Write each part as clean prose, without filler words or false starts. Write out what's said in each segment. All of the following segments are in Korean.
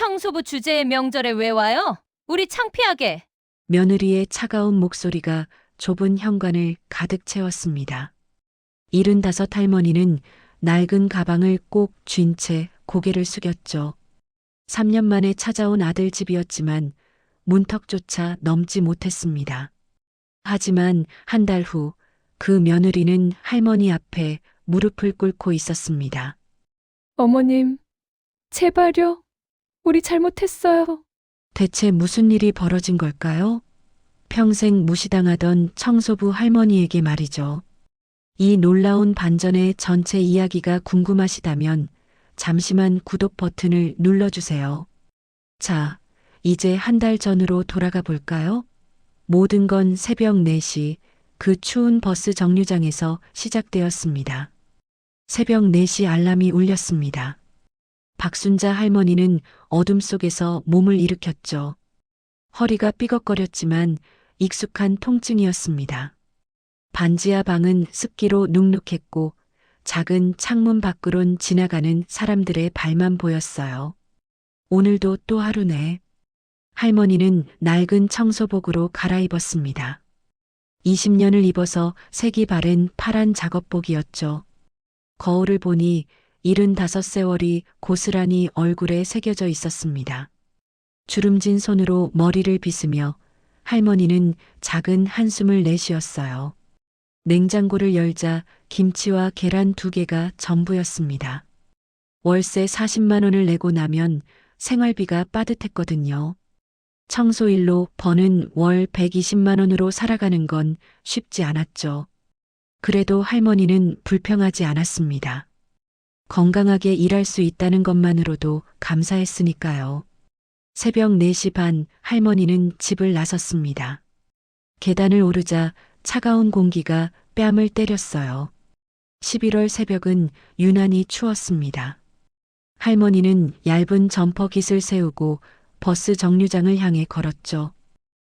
청소부 주제의 명절에 왜 와요? 우리 창피하게. 며느리의 차가운 목소리가 좁은 현관을 가득 채웠습니다. 75 할머니는 낡은 가방을 꼭 쥔 채 고개를 숙였죠. 3년 만에 찾아온 아들 집이었지만 문턱조차 넘지 못했습니다. 하지만 한 달 후 그 며느리는 할머니 앞에 무릎을 꿇고 있었습니다. 어머님, 제발요. 우리 잘못했어요. 대체 무슨 일이 벌어진 걸까요? 평생 무시당하던 청소부 할머니에게 말이죠. 이 놀라운 반전의 전체 이야기가 궁금하시다면 잠시만 구독 버튼을 눌러주세요. 자, 이제 한 달 전으로 돌아가 볼까요? 모든 건 새벽 4시 그 추운 버스 정류장에서 시작되었습니다. 새벽 4시 알람이 울렸습니다. 박순자 할머니는 어둠 속에서 몸을 일으켰죠. 허리가 삐걱거렸지만 익숙한 통증이었습니다. 반지하 방은 습기로 눅눅했고 작은 창문 밖으론 지나가는 사람들의 발만 보였어요. 오늘도 또 하루네. 할머니는 낡은 청소복으로 갈아입었습니다. 20년을 입어서 색이 바랜 파란 작업복이었죠. 거울을 보니 75세월이 고스란히 얼굴에 새겨져 있었습니다. 주름진 손으로 머리를 빗으며 할머니는 작은 한숨을 내쉬었어요. 냉장고를 열자 김치와 계란 2개가 전부였습니다. 월세 40만 원을 내고 나면 생활비가 빠듯했거든요. 청소일로 버는 월 120만 원으로 살아가는 건 쉽지 않았죠. 그래도 할머니는 불평하지 않았습니다. 건강하게 일할 수 있다는 것만으로도 감사했으니까요. 새벽 4시 반 할머니는 집을 나섰습니다. 계단을 오르자 차가운 공기가 뺨을 때렸어요. 11월 새벽은 유난히 추웠습니다. 할머니는 얇은 점퍼깃을 세우고 버스 정류장을 향해 걸었죠.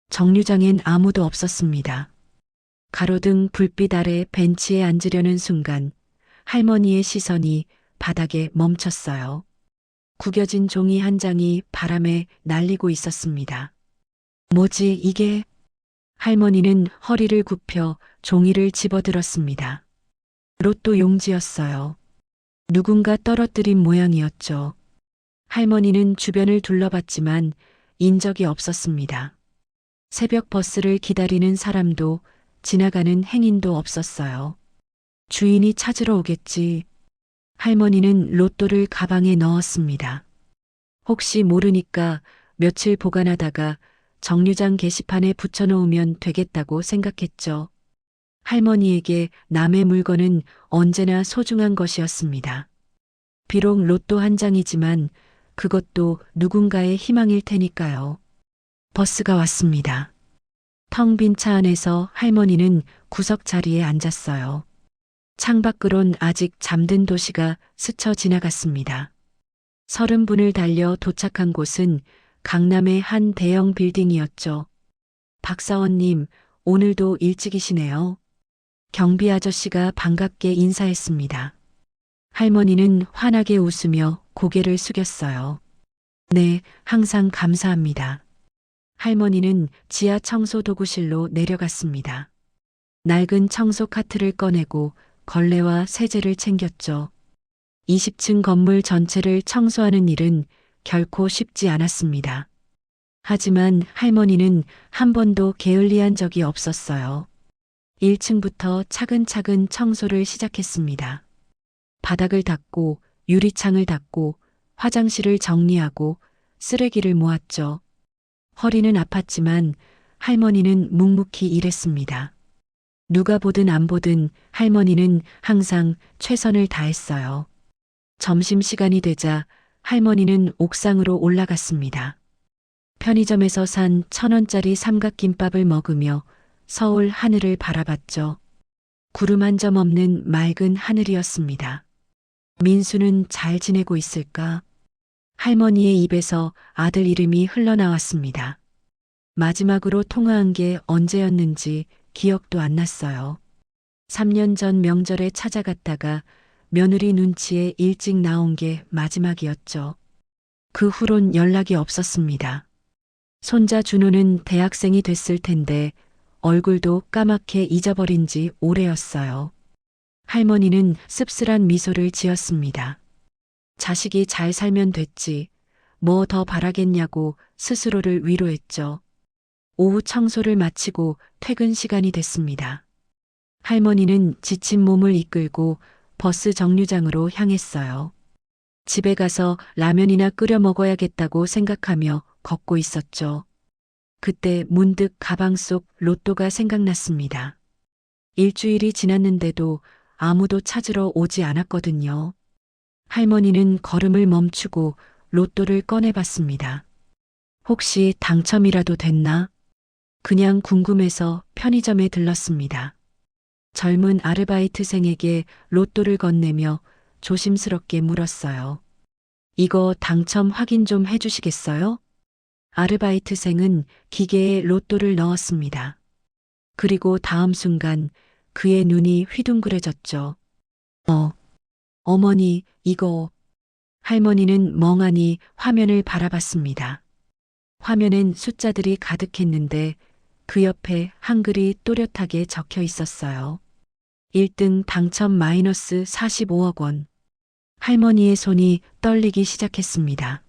정류장엔 아무도 없었습니다. 가로등 불빛 아래 벤치에 앉으려는 순간 할머니의 시선이 바닥에 멈췄어요. 구겨진 종이 한 장이 바람에 날리고 있었습니다. 뭐지 이게? 할머니는 허리를 굽혀 종이를 집어들었습니다. 로또 용지였어요. 누군가 떨어뜨린 모양이었죠. 할머니는 주변을 둘러봤지만 인적이 없었습니다. 새벽 버스를 기다리는 사람도 지나가는 행인도 없었어요. 주인이 찾으러 오겠지. 할머니는 로또를 가방에 넣었습니다. 혹시 모르니까 며칠 보관하다가 정류장 게시판에 붙여놓으면 되겠다고 생각했죠. 할머니에게 남의 물건은 언제나 소중한 것이었습니다. 비록 로또 한 장이지만 그것도 누군가의 희망일 테니까요. 버스가 왔습니다. 텅 빈 차 안에서 할머니는 구석 자리에 앉았어요. 창밖으론 아직 잠든 도시가 스쳐 지나갔습니다. 30분을 달려 도착한 곳은 강남의 한 대형 빌딩이었죠. 박사원님, 오늘도 일찍이시네요. 경비 아저씨가 반갑게 인사했습니다. 할머니는 환하게 웃으며 고개를 숙였어요. 네, 항상 감사합니다. 할머니는 지하 청소 도구실로 내려갔습니다. 낡은 청소 카트를 꺼내고 걸레와 세제를 챙겼죠. 20층 건물 전체를 청소하는 일은 결코 쉽지 않았습니다. 하지만 할머니는 한 번도 게을리한 적이 없었어요. 1층부터 차근차근 청소를 시작했습니다. 바닥을 닦고 유리창을 닦고 화장실을 정리하고 쓰레기를 모았죠. 허리는 아팠지만 할머니는 묵묵히 일했습니다. 누가 보든 안 보든 할머니는 항상 최선을 다했어요. 점심시간이 되자 할머니는 옥상으로 올라갔습니다. 편의점에서 산 1,000원짜리 삼각김밥을 먹으며 서울 하늘을 바라봤죠. 구름 한 점 없는 맑은 하늘이었습니다. 민수는 잘 지내고 있을까? 할머니의 입에서 아들 이름이 흘러나왔습니다. 마지막으로 통화한 게 언제였는지 기억도 안 났어요. 3년 전 명절에 찾아갔다가 며느리 눈치에 일찍 나온 게 마지막이었죠. 그 후론 연락이 없었습니다. 손자 준호는 대학생이 됐을 텐데 얼굴도 까맣게 잊어버린 지 오래였어요. 할머니는 씁쓸한 미소를 지었습니다. 자식이 잘 살면 됐지. 뭐 더 바라겠냐고 스스로를 위로했죠. 오후 청소를 마치고 퇴근 시간이 됐습니다. 할머니는 지친 몸을 이끌고 버스 정류장으로 향했어요. 집에 가서 라면이나 끓여 먹어야겠다고 생각하며 걷고 있었죠. 그때 문득 가방 속 로또가 생각났습니다. 일주일이 지났는데도 아무도 찾으러 오지 않았거든요. 할머니는 걸음을 멈추고 로또를 꺼내봤습니다. 혹시 당첨이라도 됐나? 그냥 궁금해서 편의점에 들렀습니다. 젊은 아르바이트생에게 로또를 건네며 조심스럽게 물었어요. 이거 당첨 확인 좀 해주시겠어요? 아르바이트생은 기계에 로또를 넣었습니다. 그리고 다음 순간 그의 눈이 휘둥그레졌죠. 어머니, 이거. 할머니는 멍하니 화면을 바라봤습니다. 화면엔 숫자들이 가득했는데 그 옆에 한글이 또렷하게 적혀 있었어요. 1등 당첨 마이너스 45억 원. 할머니의 손이 떨리기 시작했습니다.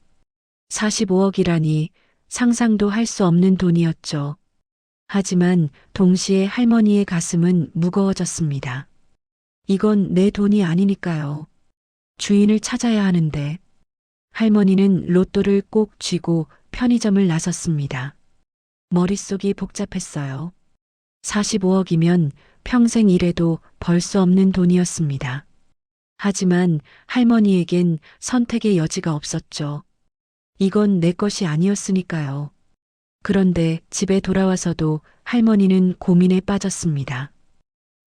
45억이라니 상상도 할 수 없는 돈이었죠. 하지만 동시에 할머니의 가슴은 무거워졌습니다. 이건 내 돈이 아니니까요. 주인을 찾아야 하는데. 할머니는 로또를 꼭 쥐고 편의점을 나섰습니다. 머릿속이 복잡했어요. 45억이면 평생 일해도 벌 수 없는 돈이었습니다. 하지만 할머니에겐 선택의 여지가 없었죠. 이건 내 것이 아니었으니까요. 그런데 집에 돌아와서도 할머니는 고민에 빠졌습니다.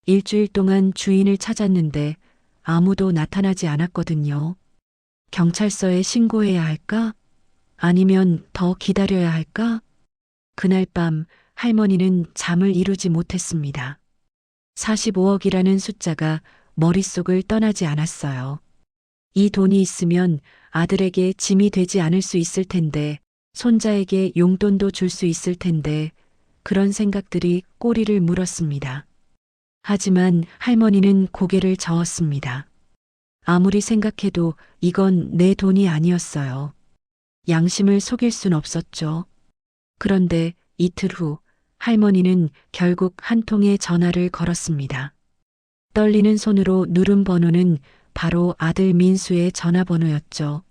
일주일 동안 주인을 찾았는데 아무도 나타나지 않았거든요. 경찰서에 신고해야 할까? 아니면 더 기다려야 할까? 그날 밤 할머니는 잠을 이루지 못했습니다. 45억이라는 숫자가 머릿속을 떠나지 않았어요. 이 돈이 있으면 아들에게 짐이 되지 않을 수 있을 텐데, 손자에게 용돈도 줄 수 있을 텐데, 그런 생각들이 꼬리를 물었습니다. 하지만 할머니는 고개를 저었습니다. 아무리 생각해도 이건 내 돈이 아니었어요. 양심을 속일 순 없었죠. 그런데 이틀 후 할머니는 결국 한 통의 전화를 걸었습니다. 떨리는 손으로 누른 번호는 바로 아들 민수의 전화번호였죠.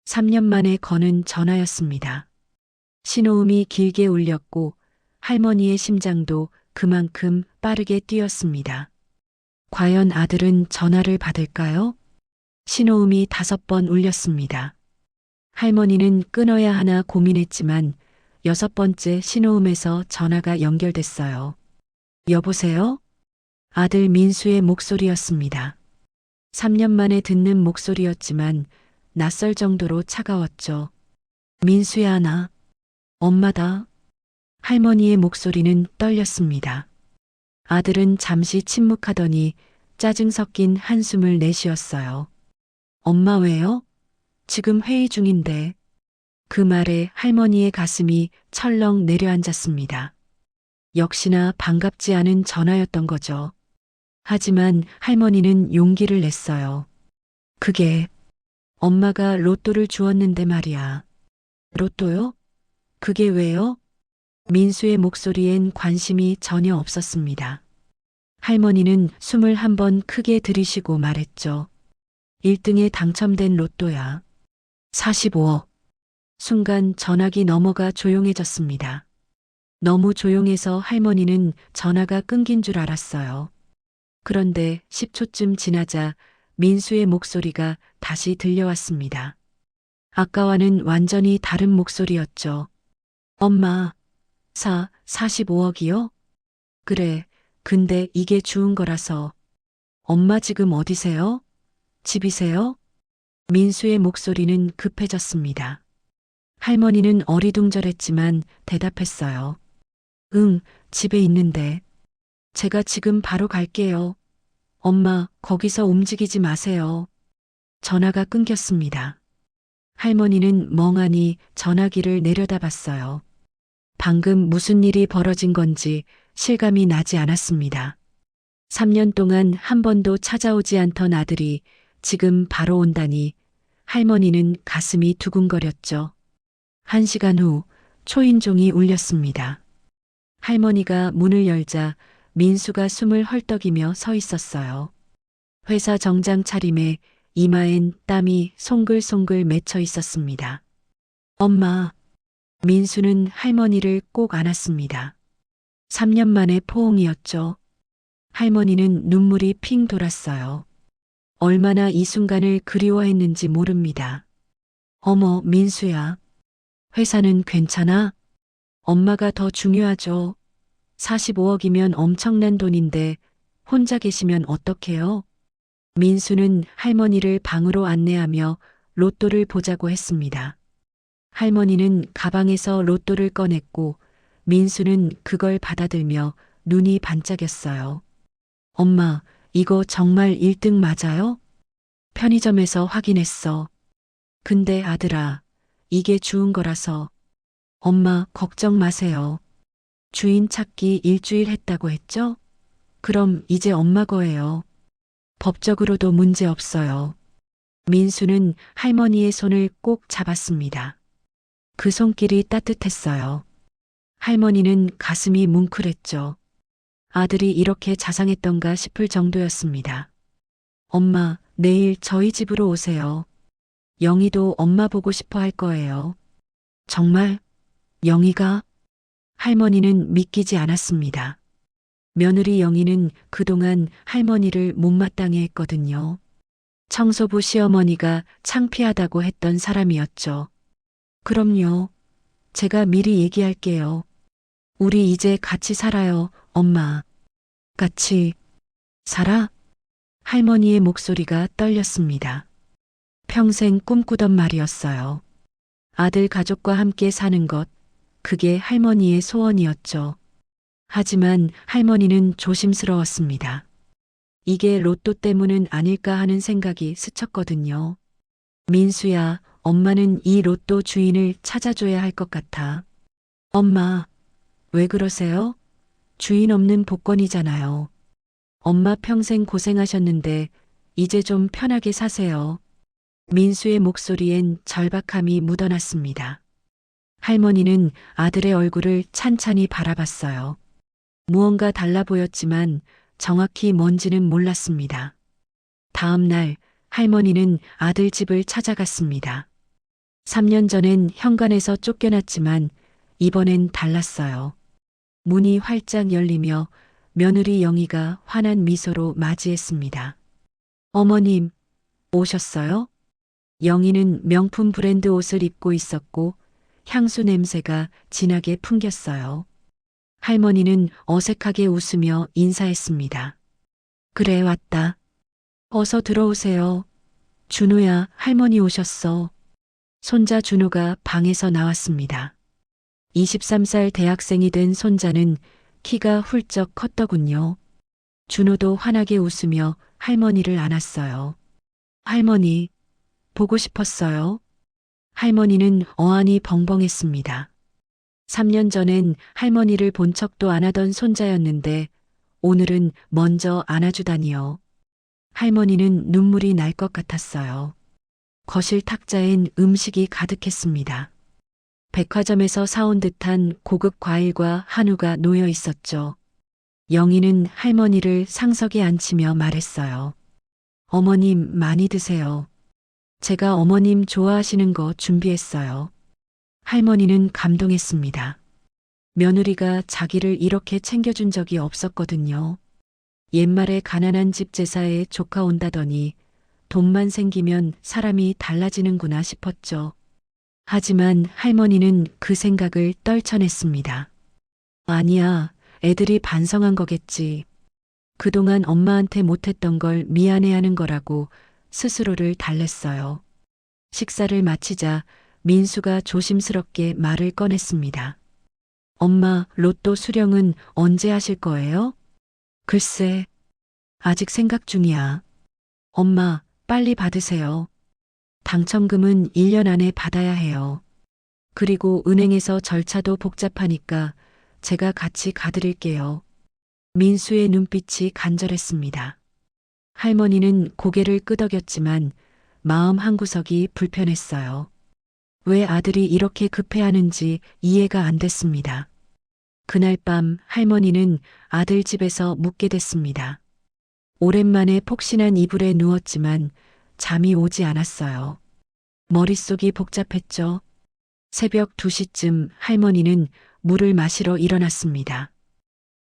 3년 만에 거는 전화였습니다. 신호음이 길게 울렸고 할머니의 심장도 그만큼 빠르게 뛰었습니다. 과연 아들은 전화를 받을까요? 신호음이 5번 울렸습니다. 할머니는 끊어야 하나 고민했지만 6번째 신호음에서 전화가 연결됐어요. 여보세요? 아들 민수의 목소리였습니다. 3년 만에 듣는 목소리였지만 낯설 정도로 차가웠죠. 민수야, 나 엄마다. 할머니의 목소리는 떨렸습니다. 아들은 잠시 침묵하더니 짜증 섞인 한숨을 내쉬었어요. 엄마 왜요? 지금 회의 중인데. 그 말에 할머니의 가슴이 철렁 내려앉았습니다. 역시나 반갑지 않은 전화였던 거죠. 하지만 할머니는 용기를 냈어요. 그게 엄마가 로또를 주었는데 말이야. 로또요? 그게 왜요? 민수의 목소리엔 관심이 전혀 없었습니다. 할머니는 숨을 한 번 크게 들이쉬고 말했죠. 1등에 당첨된 로또야. 45억. 순간 전화기 너머가 조용해졌습니다. 너무 조용해서 할머니는 전화가 끊긴 줄 알았어요. 그런데 10초쯤 지나자 민수의 목소리가 다시 들려왔습니다. 아까와는 완전히 다른 목소리였죠. 엄마, 45억이요? 그래, 근데 이게 주운 거라서. 엄마 지금 어디세요? 집이세요? 민수의 목소리는 급해졌습니다. 할머니는 어리둥절했지만 대답했어요. 응, 집에 있는데. 제가 지금 바로 갈게요. 엄마, 거기서 움직이지 마세요. 전화가 끊겼습니다. 할머니는 멍하니 전화기를 내려다봤어요. 방금 무슨 일이 벌어진 건지 실감이 나지 않았습니다. 3년 동안 한 번도 찾아오지 않던 아들이 지금 바로 온다니 할머니는 가슴이 두근거렸죠. 1시간 후 초인종이 울렸습니다. 할머니가 문을 열자 민수가 숨을 헐떡이며 서 있었어요. 회사 정장 차림에 이마엔 땀이 송글송글 맺혀 있었습니다. 엄마. 민수는 할머니를 꼭 안았습니다. 3년 만에 포옹이었죠. 할머니는 눈물이 핑 돌았어요. 얼마나 이 순간을 그리워했는지 모릅니다. 어머, 민수야. 회사는 괜찮아? 엄마가 더 중요하죠. 45억이면 엄청난 돈인데 혼자 계시면 어떡해요? 민수는 할머니를 방으로 안내하며 로또를 보자고 했습니다. 할머니는 가방에서 로또를 꺼냈고 민수는 그걸 받아들며 눈이 반짝였어요. 엄마, 이거 정말 1등 맞아요? 편의점에서 확인했어. 근데 아들아, 이게 주운 거라서. 엄마, 걱정 마세요. 주인 찾기 일주일 했다고 했죠? 그럼 이제 엄마 거예요. 법적으로도 문제 없어요. 민수는 할머니의 손을 꼭 잡았습니다. 그 손길이 따뜻했어요. 할머니는 가슴이 뭉클했죠. 아들이 이렇게 자상했던가 싶을 정도였습니다. 엄마, 내일 저희 집으로 오세요. 영희도 엄마 보고 싶어 할 거예요. 정말? 영희가? 할머니는 믿기지 않았습니다. 며느리 영희는 그동안 할머니를 못마땅해 했거든요. 청소부 시어머니가 창피하다고 했던 사람이었죠. 그럼요. 제가 미리 얘기할게요. 우리 이제 같이 살아요, 엄마. 같이 살아? 할머니의 목소리가 떨렸습니다. 평생 꿈꾸던 말이었어요. 아들 가족과 함께 사는 것, 그게 할머니의 소원이었죠. 하지만 할머니는 조심스러웠습니다. 이게 로또 때문은 아닐까 하는 생각이 스쳤거든요. 민수야, 엄마는 이 로또 주인을 찾아줘야 할 것 같아. 엄마, 왜 그러세요? 주인 없는 복권이잖아요. 엄마 평생 고생하셨는데 이제 좀 편하게 사세요. 민수의 목소리엔 절박함이 묻어났습니다. 할머니는 아들의 얼굴을 찬찬히 바라봤어요. 무언가 달라 보였지만 정확히 뭔지는 몰랐습니다. 다음 날 할머니는 아들 집을 찾아갔습니다. 3년 전엔 현관에서 쫓겨났지만 이번엔 달랐어요. 문이 활짝 열리며 며느리 영희가 환한 미소로 맞이했습니다. 어머님, 오셨어요? 영희는 명품 브랜드 옷을 입고 있었고 향수 냄새가 진하게 풍겼어요. 할머니는 어색하게 웃으며 인사했습니다. 그래, 왔다. 어서 들어오세요. 준호야, 할머니 오셨어. 손자 준호가 방에서 나왔습니다. 23살 대학생이 된 손자는 키가 훌쩍 컸더군요. 준호도 환하게 웃으며 할머니를 안았어요. 할머니, 보고 싶었어요. 할머니는 어안이 벙벙했습니다. 3년 전엔 할머니를 본 척도 안 하던 손자였는데 오늘은 먼저 안아주다니요. 할머니는 눈물이 날 것 같았어요. 거실 탁자엔 음식이 가득했습니다. 백화점에서 사온 듯한 고급 과일과 한우가 놓여 있었죠. 영희는 할머니를 상석에 앉히며 말했어요. 어머님 많이 드세요. 제가 어머님 좋아하시는 거 준비했어요. 할머니는 감동했습니다. 며느리가 자기를 이렇게 챙겨준 적이 없었거든요. 옛말에 가난한 집 제사에 조카 온다더니 돈만 생기면 사람이 달라지는구나 싶었죠. 하지만 할머니는 그 생각을 떨쳐냈습니다. 아니야, 애들이 반성한 거겠지. 그동안 엄마한테 못했던 걸 미안해하는 거라고 스스로를 달랬어요. 식사를 마치자 민수가 조심스럽게 말을 꺼냈습니다. 엄마, 로또 수령은 언제 하실 거예요? 글쎄, 아직 생각 중이야. 엄마, 빨리 받으세요. 당첨금은 1년 안에 받아야 해요. 그리고 은행에서 절차도 복잡하니까 제가 같이 가드릴게요. 민수의 눈빛이 간절했습니다. 할머니는 고개를 끄덕였지만 마음 한구석이 불편했어요. 왜 아들이 이렇게 급해하는지 이해가 안 됐습니다. 그날 밤 할머니는 아들 집에서 묵게 됐습니다. 오랜만에 폭신한 이불에 누웠지만 잠이 오지 않았어요. 머릿속이 복잡했죠. 새벽 2시쯤 할머니는 물을 마시러 일어났습니다.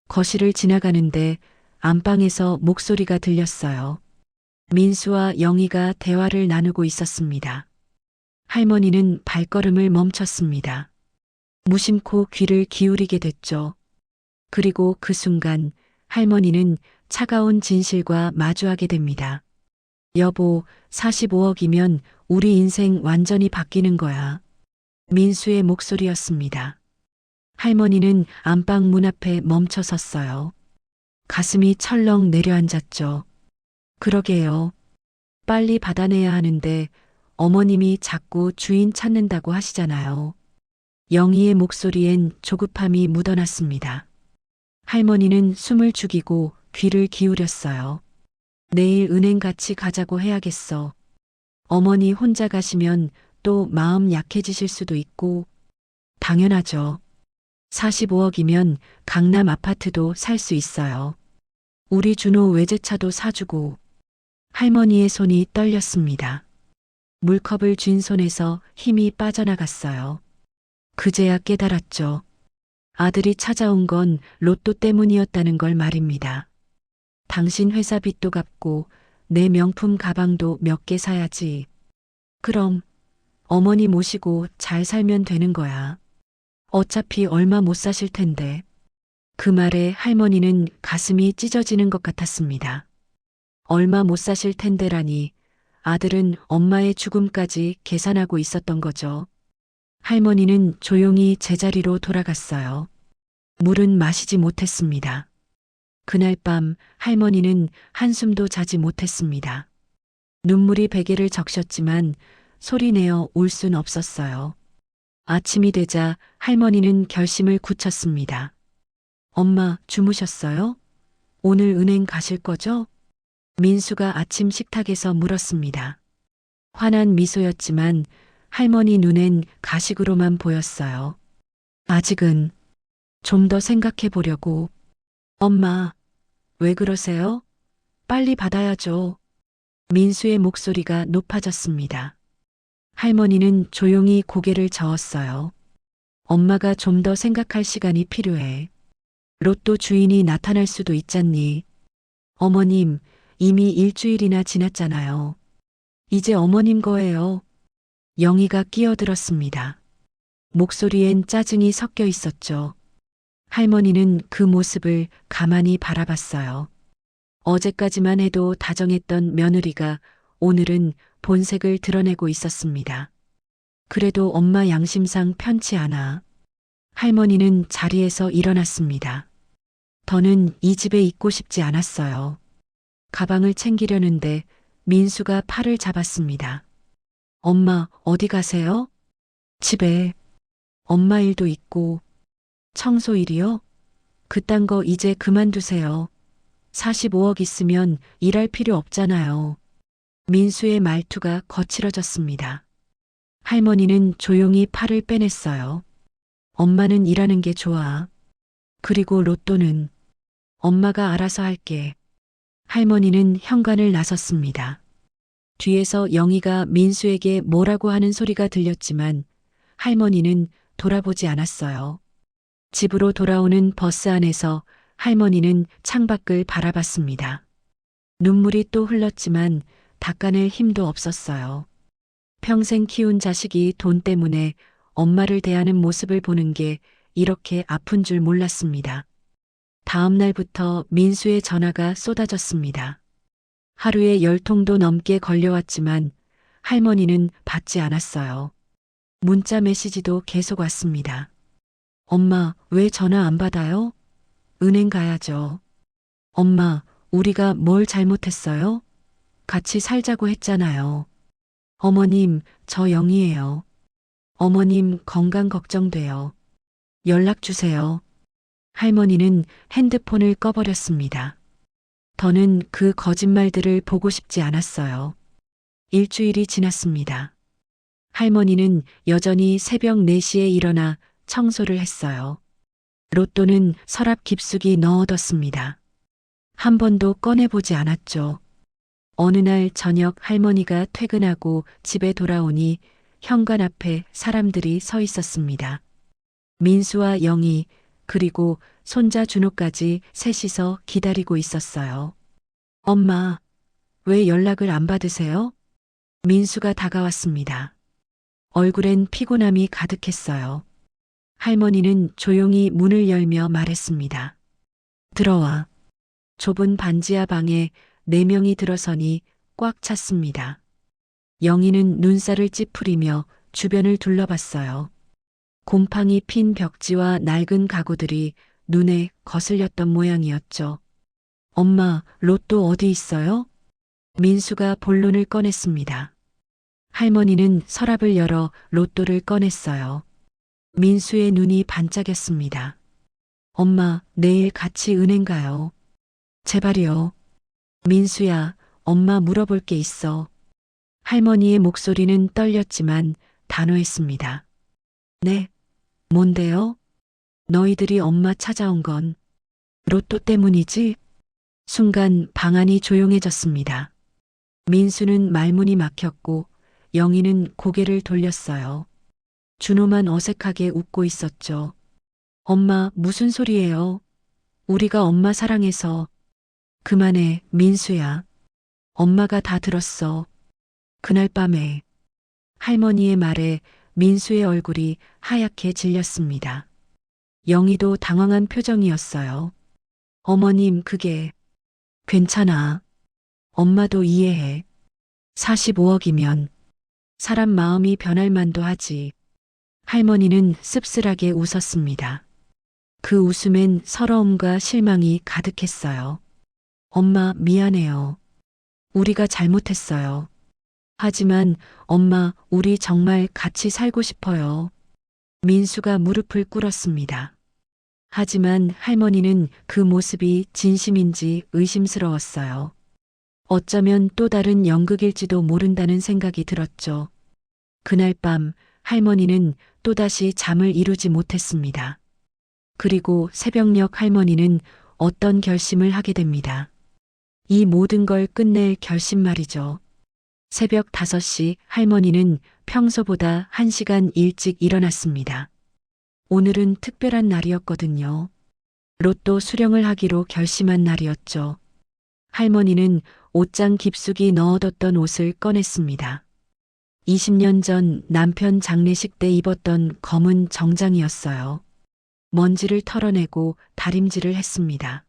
거실을 지나가는데 안방에서 목소리가 들렸어요. 민수와 영희가 대화를 나누고 있었습니다. 할머니는 발걸음을 멈췄습니다. 무심코 귀를 기울이게 됐죠. 그리고 그 순간 할머니는 차가운 진실과 마주하게 됩니다. 여보, 45억이면 우리 인생 완전히 바뀌는 거야. 민수의 목소리였습니다. 할머니는 안방 문 앞에 멈춰 섰어요. 가슴이 철렁 내려앉았죠. 그러게요. 빨리 받아내야 하는데 어머님이 자꾸 주인 찾는다고 하시잖아요. 영희의 목소리엔 조급함이 묻어났습니다. 할머니는 숨을 죽이고 귀를 기울였어요. 내일 은행 같이 가자고 해야겠어. 어머니 혼자 가시면 또 마음 약해지실 수도 있고. 당연하죠. 45억이면 강남 아파트도 살 수 있어요. 우리 준호 외제차도 사주고. 할머니의 손이 떨렸습니다. 물컵을 쥔 손에서 힘이 빠져나갔어요. 그제야 깨달았죠. 아들이 찾아온 건 로또 때문이었다는 걸 말입니다. 당신 회사 빚도 갚고 내 명품 가방도 몇 개 사야지. 그럼 어머니 모시고 잘 살면 되는 거야. 어차피 얼마 못 사실 텐데. 그 말에 할머니는 가슴이 찢어지는 것 같았습니다. 얼마 못 사실 텐데라니 아들은 엄마의 죽음까지 계산하고 있었던 거죠. 할머니는 조용히 제자리로 돌아갔어요. 물은 마시지 못했습니다. 그날 밤 할머니는 한숨도 자지 못했습니다. 눈물이 베개를 적셨지만 소리내어 울 순 없었어요. 아침이 되자 할머니는 결심을 굳혔습니다. 엄마, 주무셨어요? 오늘 은행 가실 거죠? 민수가 아침 식탁에서 물었습니다. 환한 미소였지만 할머니 눈엔 가식으로만 보였어요. 아직은 좀 더 생각해 보려고. 엄마, 왜 그러세요? 빨리 받아야죠. 민수의 목소리가 높아졌습니다. 할머니는 조용히 고개를 저었어요. 엄마가 좀 더 생각할 시간이 필요해. 로또 주인이 나타날 수도 있잖니. 어머님, 이미 일주일이나 지났잖아요. 이제 어머님 거예요. 영희가 끼어들었습니다. 목소리엔 짜증이 섞여 있었죠. 할머니는 그 모습을 가만히 바라봤어요. 어제까지만 해도 다정했던 며느리가 오늘은 본색을 드러내고 있었습니다. 그래도 엄마 양심상 편치 않아. 할머니는 자리에서 일어났습니다. 더는 이 집에 있고 싶지 않았어요. 가방을 챙기려는데 민수가 팔을 잡았습니다. 엄마, 어디 가세요? 집에. 엄마 일도 있고. 청소 일이요? 그딴 거 이제 그만두세요. 45억 있으면 일할 필요 없잖아요. 민수의 말투가 거칠어졌습니다. 할머니는 조용히 팔을 빼냈어요. 엄마는 일하는 게 좋아. 그리고 로또는 엄마가 알아서 할게. 할머니는 현관을 나섰습니다. 뒤에서 영희가 민수에게 뭐라고 하는 소리가 들렸지만 할머니는 돌아보지 않았어요. 집으로 돌아오는 버스 안에서 할머니는 창밖을 바라봤습니다. 눈물이 또 흘렀지만 닦아낼 힘도 없었어요. 평생 키운 자식이 돈 때문에 엄마를 대하는 모습을 보는 게 이렇게 아픈 줄 몰랐습니다. 다음 날부터 민수의 전화가 쏟아졌습니다. 하루에 10통도 넘게 걸려왔지만 할머니는 받지 않았어요. 문자 메시지도 계속 왔습니다. 엄마, 왜 전화 안 받아요? 은행 가야죠. 엄마, 우리가 뭘 잘못했어요? 같이 살자고 했잖아요. 어머님, 저 영이에요. 어머님 건강 걱정돼요. 연락 주세요. 할머니는 핸드폰을 꺼버렸습니다. 더는 그 거짓말들을 보고 싶지 않았어요. 일주일이 지났습니다. 할머니는 여전히 새벽 4시에 일어나 청소를 했어요. 로또는 서랍 깊숙이 넣어뒀습니다. 한 번도 꺼내보지 않았죠. 어느 날 저녁 할머니가 퇴근하고 집에 돌아오니 현관 앞에 사람들이 서 있었습니다. 민수와 영희, 그리고 손자 준호까지 셋이서 기다리고 있었어요. 엄마, 왜 연락을 안 받으세요? 민수가 다가왔습니다. 얼굴엔 피곤함이 가득했어요. 할머니는 조용히 문을 열며 말했습니다. 들어와. 좁은 반지하 방에 4명이 들어서니 꽉 찼습니다. 영희는 눈살을 찌푸리며 주변을 둘러봤어요. 곰팡이 핀 벽지와 낡은 가구들이 눈에 거슬렸던 모양이었죠. 엄마, 로또 어디 있어요? 민수가 본론을 꺼냈습니다. 할머니는 서랍을 열어 로또를 꺼냈어요. 민수의 눈이 반짝였습니다. 엄마, 내일 같이 은행 가요. 제발이요. 민수야, 엄마 물어볼 게 있어. 할머니의 목소리는 떨렸지만 단호했습니다. 네, 뭔데요? 너희들이 엄마 찾아온 건 로또 때문이지? 순간 방 안이 조용해졌습니다. 민수는 말문이 막혔고 영희는 고개를 돌렸어요. 준호만 어색하게 웃고 있었죠. 엄마, 무슨 소리예요? 우리가 엄마 사랑해서. 그만해, 민수야. 엄마가 다 들었어. 그날 밤에 할머니의 말에 민수의 얼굴이 하얗게 질렸습니다. 영희도 당황한 표정이었어요. 어머님, 그게 괜찮아. 엄마도 이해해. 45억이면 사람 마음이 변할 만도 하지. 할머니는 씁쓸하게 웃었습니다. 그 웃음엔 서러움과 실망이 가득했어요. 엄마, 미안해요. 우리가 잘못했어요. 하지만 엄마, 우리 정말 같이 살고 싶어요. 민수가 무릎을 꿇었습니다. 하지만 할머니는 그 모습이 진심인지 의심스러웠어요. 어쩌면 또 다른 연극일지도 모른다는 생각이 들었죠. 그날 밤 할머니는 또다시 잠을 이루지 못했습니다. 그리고 새벽녘 할머니는 어떤 결심을 하게 됩니다. 이 모든 걸 끝낼 결심 말이죠. 새벽 5시 할머니는 평소보다 1시간 일찍 일어났습니다. 오늘은 특별한 날이었거든요. 로또 수령을 하기로 결심한 날이었죠. 할머니는 옷장 깊숙이 넣어뒀던 옷을 꺼냈습니다. 20년 전 남편 장례식 때 입었던 검은 정장이었어요. 먼지를 털어내고 다림질을 했습니다.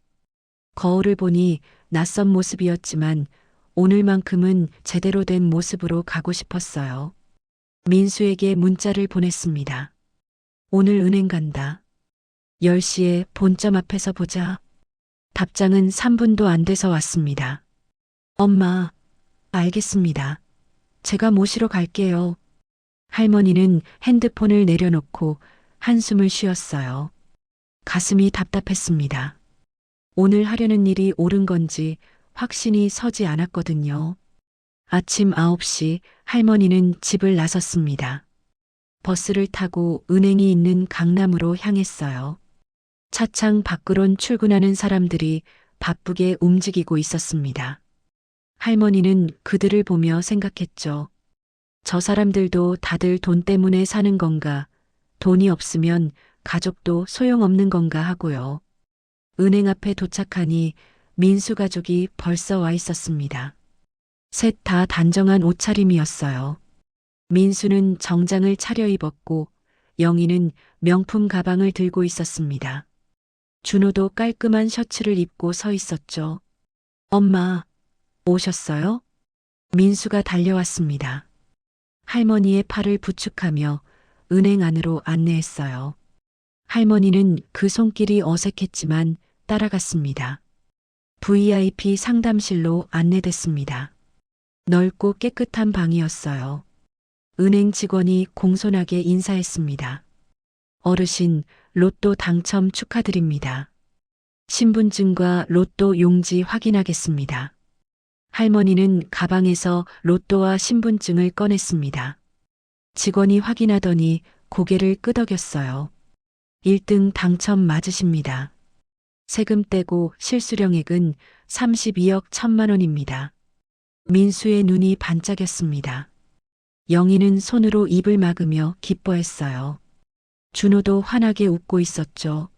거울을 보니 낯선 모습이었지만 오늘만큼은 제대로 된 모습으로 가고 싶었어요. 민수에게 문자를 보냈습니다. 오늘 은행 간다. 10시에 본점 앞에서 보자. 답장은 3분도 안 돼서 왔습니다. 엄마, 알겠습니다. 제가 모시러 갈게요. 할머니는 핸드폰을 내려놓고 한숨을 쉬었어요. 가슴이 답답했습니다. 오늘 하려는 일이 옳은 건지 확신이 서지 않았거든요. 아침 9시 할머니는 집을 나섰습니다. 버스를 타고 은행이 있는 강남으로 향했어요. 차창 밖으론 출근하는 사람들이 바쁘게 움직이고 있었습니다. 할머니는 그들을 보며 생각했죠. 저 사람들도 다들 돈 때문에 사는 건가, 돈이 없으면 가족도 소용없는 건가 하고요. 은행 앞에 도착하니 민수 가족이 벌써 와 있었습니다. 셋 다 단정한 옷차림이었어요. 민수는 정장을 차려입었고 영희는 명품 가방을 들고 있었습니다. 준호도 깔끔한 셔츠를 입고 서 있었죠. 엄마, 오셨어요? 민수가 달려왔습니다. 할머니의 팔을 부축하며 은행 안으로 안내했어요. 할머니는 그 손길이 어색했지만 따라갔습니다. VIP 상담실로 안내됐습니다. 넓고 깨끗한 방이었어요. 은행 직원이 공손하게 인사했습니다. 어르신, 로또 당첨 축하드립니다. 신분증과 로또 용지 확인하겠습니다. 할머니는 가방에서 로또와 신분증을 꺼냈습니다. 직원이 확인하더니 고개를 끄덕였어요. 1등 당첨 맞으십니다. 세금 떼고 실수령액은 32억 1천만 원입니다. 민수의 눈이 반짝였습니다. 영희는 손으로 입을 막으며 기뻐했어요. 준호도 환하게 웃고 있었죠.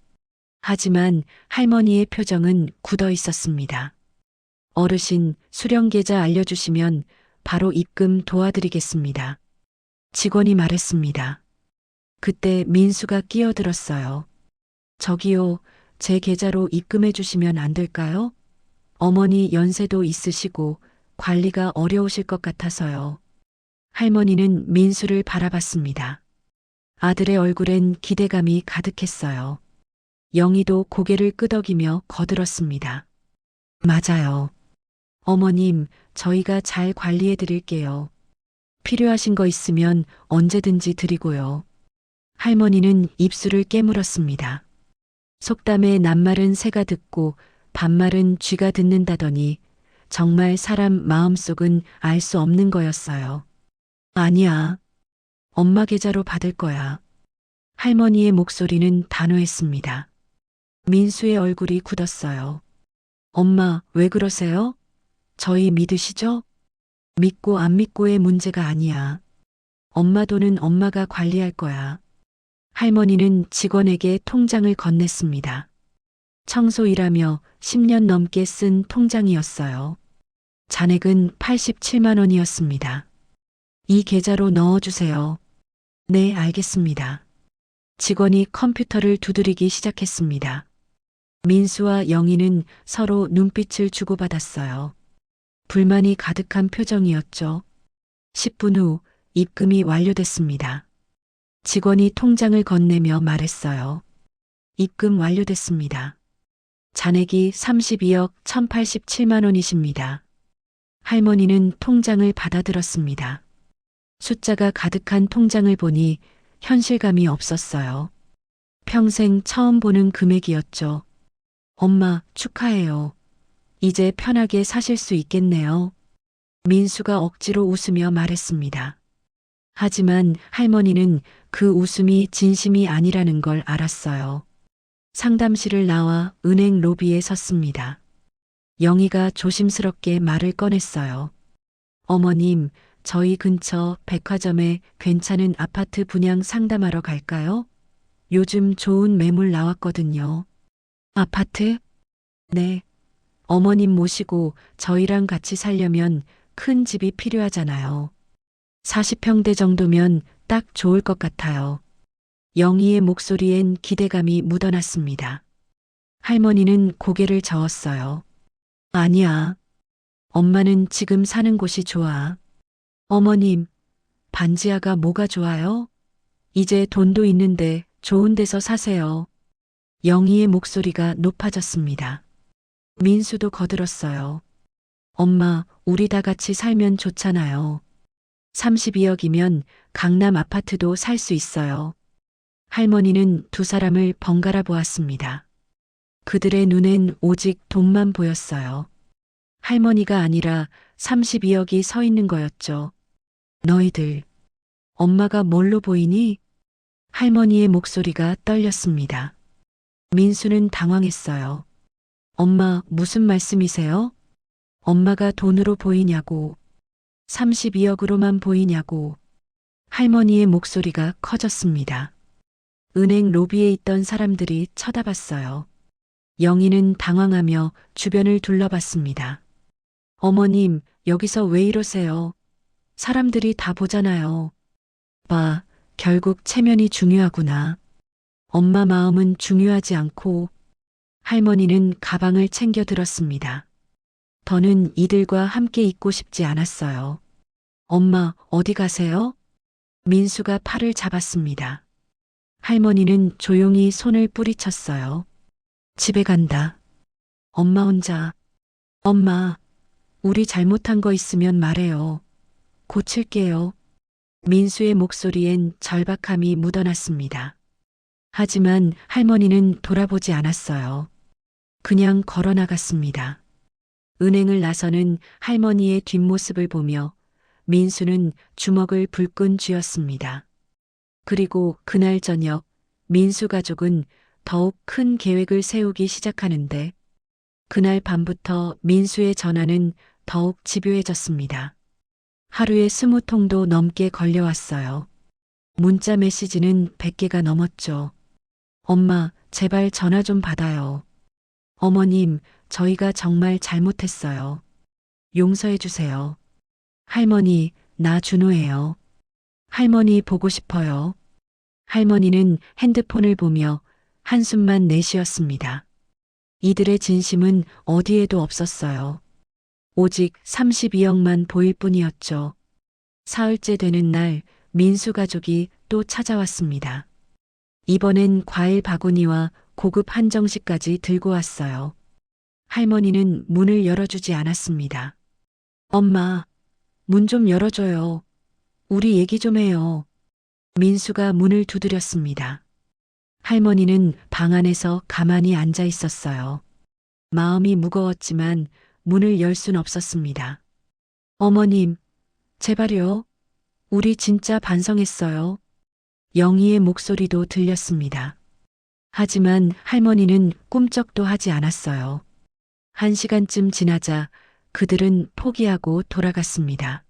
하지만 할머니의 표정은 굳어 있었습니다. 어르신, 수령 계좌 알려주시면 바로 입금 도와드리겠습니다. 직원이 말했습니다. 그때 민수가 끼어들었어요. 저기요, 제 계좌로 입금해 주시면 안 될까요? 어머니 연세도 있으시고 관리가 어려우실 것 같아서요. 할머니는 민수를 바라봤습니다. 아들의 얼굴엔 기대감이 가득했어요. 영희도 고개를 끄덕이며 거들었습니다. 맞아요. 어머님, 저희가 잘 관리해 드릴게요. 필요하신 거 있으면 언제든지 드리고요. 할머니는 입술을 깨물었습니다. 속담에 낱말은 새가 듣고 반말은 쥐가 듣는다더니 정말 사람 마음속은 알 수 없는 거였어요. 아니야. 엄마 계좌로 받을 거야. 할머니의 목소리는 단호했습니다. 민수의 얼굴이 굳었어요. 엄마, 왜 그러세요? 저희 믿으시죠? 믿고 안 믿고의 문제가 아니야. 엄마 돈은 엄마가 관리할 거야. 할머니는 직원에게 통장을 건넸습니다. 청소일하며 10년 넘게 쓴 통장이었어요. 잔액은 87만 원이었습니다. 이 계좌로 넣어주세요. 네, 알겠습니다. 직원이 컴퓨터를 두드리기 시작했습니다. 민수와 영희는 서로 눈빛을 주고받았어요. 불만이 가득한 표정이었죠. 10분 후 입금이 완료됐습니다. 직원이 통장을 건네며 말했어요. 입금 완료됐습니다. 잔액이 32억 1,087만 원이십니다. 할머니는 통장을 받아들었습니다. 숫자가 가득한 통장을 보니 현실감이 없었어요. 평생 처음 보는 금액이었죠. 엄마, 축하해요. 이제 편하게 사실 수 있겠네요. 민수가 억지로 웃으며 말했습니다. 하지만 할머니는 그 웃음이 진심이 아니라는 걸 알았어요. 상담실을 나와 은행 로비에 섰습니다. 영희가 조심스럽게 말을 꺼냈어요. 어머님, 저희 근처 백화점에 괜찮은 아파트 분양 상담하러 갈까요? 요즘 좋은 매물 나왔거든요. 아파트? 네. 어머님 모시고 저희랑 같이 살려면 큰 집이 필요하잖아요. 40평대 정도면 딱 좋을 것 같아요. 영희의 목소리엔 기대감이 묻어났습니다. 할머니는 고개를 저었어요. 아니야. 엄마는 지금 사는 곳이 좋아. 어머님, 반지하가 뭐가 좋아요? 이제 돈도 있는데 좋은 데서 사세요. 영희의 목소리가 높아졌습니다. 민수도 거들었어요. 엄마, 우리 다 같이 살면 좋잖아요. 32억이면 강남 아파트도 살 수 있어요. 할머니는 두 사람을 번갈아 보았습니다. 그들의 눈엔 오직 돈만 보였어요. 할머니가 아니라 32억이 서 있는 거였죠. 너희들, 엄마가 뭘로 보이니? 할머니의 목소리가 떨렸습니다. 민수는 당황했어요. 엄마, 무슨 말씀이세요? 엄마가 돈으로 보이냐고. 32억으로만 보이냐고. 할머니의 목소리가 커졌습니다. 은행 로비에 있던 사람들이 쳐다봤어요. 영희는 당황하며 주변을 둘러봤습니다. 어머님, 여기서 왜 이러세요? 사람들이 다 보잖아요. 봐, 결국 체면이 중요하구나. 엄마 마음은 중요하지 않고. 할머니는 가방을 챙겨 들었습니다. 더는 이들과 함께 있고 싶지 않았어요. 엄마, 어디 가세요? 민수가 팔을 잡았습니다. 할머니는 조용히 손을 뿌리쳤어요. 집에 간다. 엄마 혼자. 엄마, 우리 잘못한 거 있으면 말해요. 고칠게요. 민수의 목소리엔 절박함이 묻어났습니다. 하지만 할머니는 돌아보지 않았어요. 그냥 걸어 나갔습니다. 은행을 나서는 할머니의 뒷모습을 보며 민수는 주먹을 불끈 쥐었습니다. 그리고 그날 저녁 민수 가족은 더욱 큰 계획을 세우기 시작하는데 그날 밤부터 민수의 전화는 더욱 집요해졌습니다. 하루에 20통도 넘게 걸려왔어요. 문자 메시지는 100개가 넘었죠. 엄마, 제발 전화 좀 받아요. 어머님, 저희가 정말 잘못했어요. 용서해 주세요. 할머니, 나 준호예요. 할머니 보고 싶어요. 할머니는 핸드폰을 보며 한숨만 내쉬었습니다. 이들의 진심은 어디에도 없었어요. 오직 32억만 보일 뿐이었죠. 사흘째 되는 날 민수 가족이 또 찾아왔습니다. 이번엔 과일 바구니와 고급 한정식까지 들고 왔어요. 할머니는 문을 열어주지 않았습니다. 엄마, 문 좀 열어줘요. 우리 얘기 좀 해요. 민수가 문을 두드렸습니다. 할머니는 방 안에서 가만히 앉아 있었어요. 마음이 무거웠지만 문을 열 순 없었습니다. 어머님, 제발요. 우리 진짜 반성했어요. 영희의 목소리도 들렸습니다. 하지만 할머니는 꿈쩍도 하지 않았어요. 1시간쯤 지나자 그들은 포기하고 돌아갔습니다.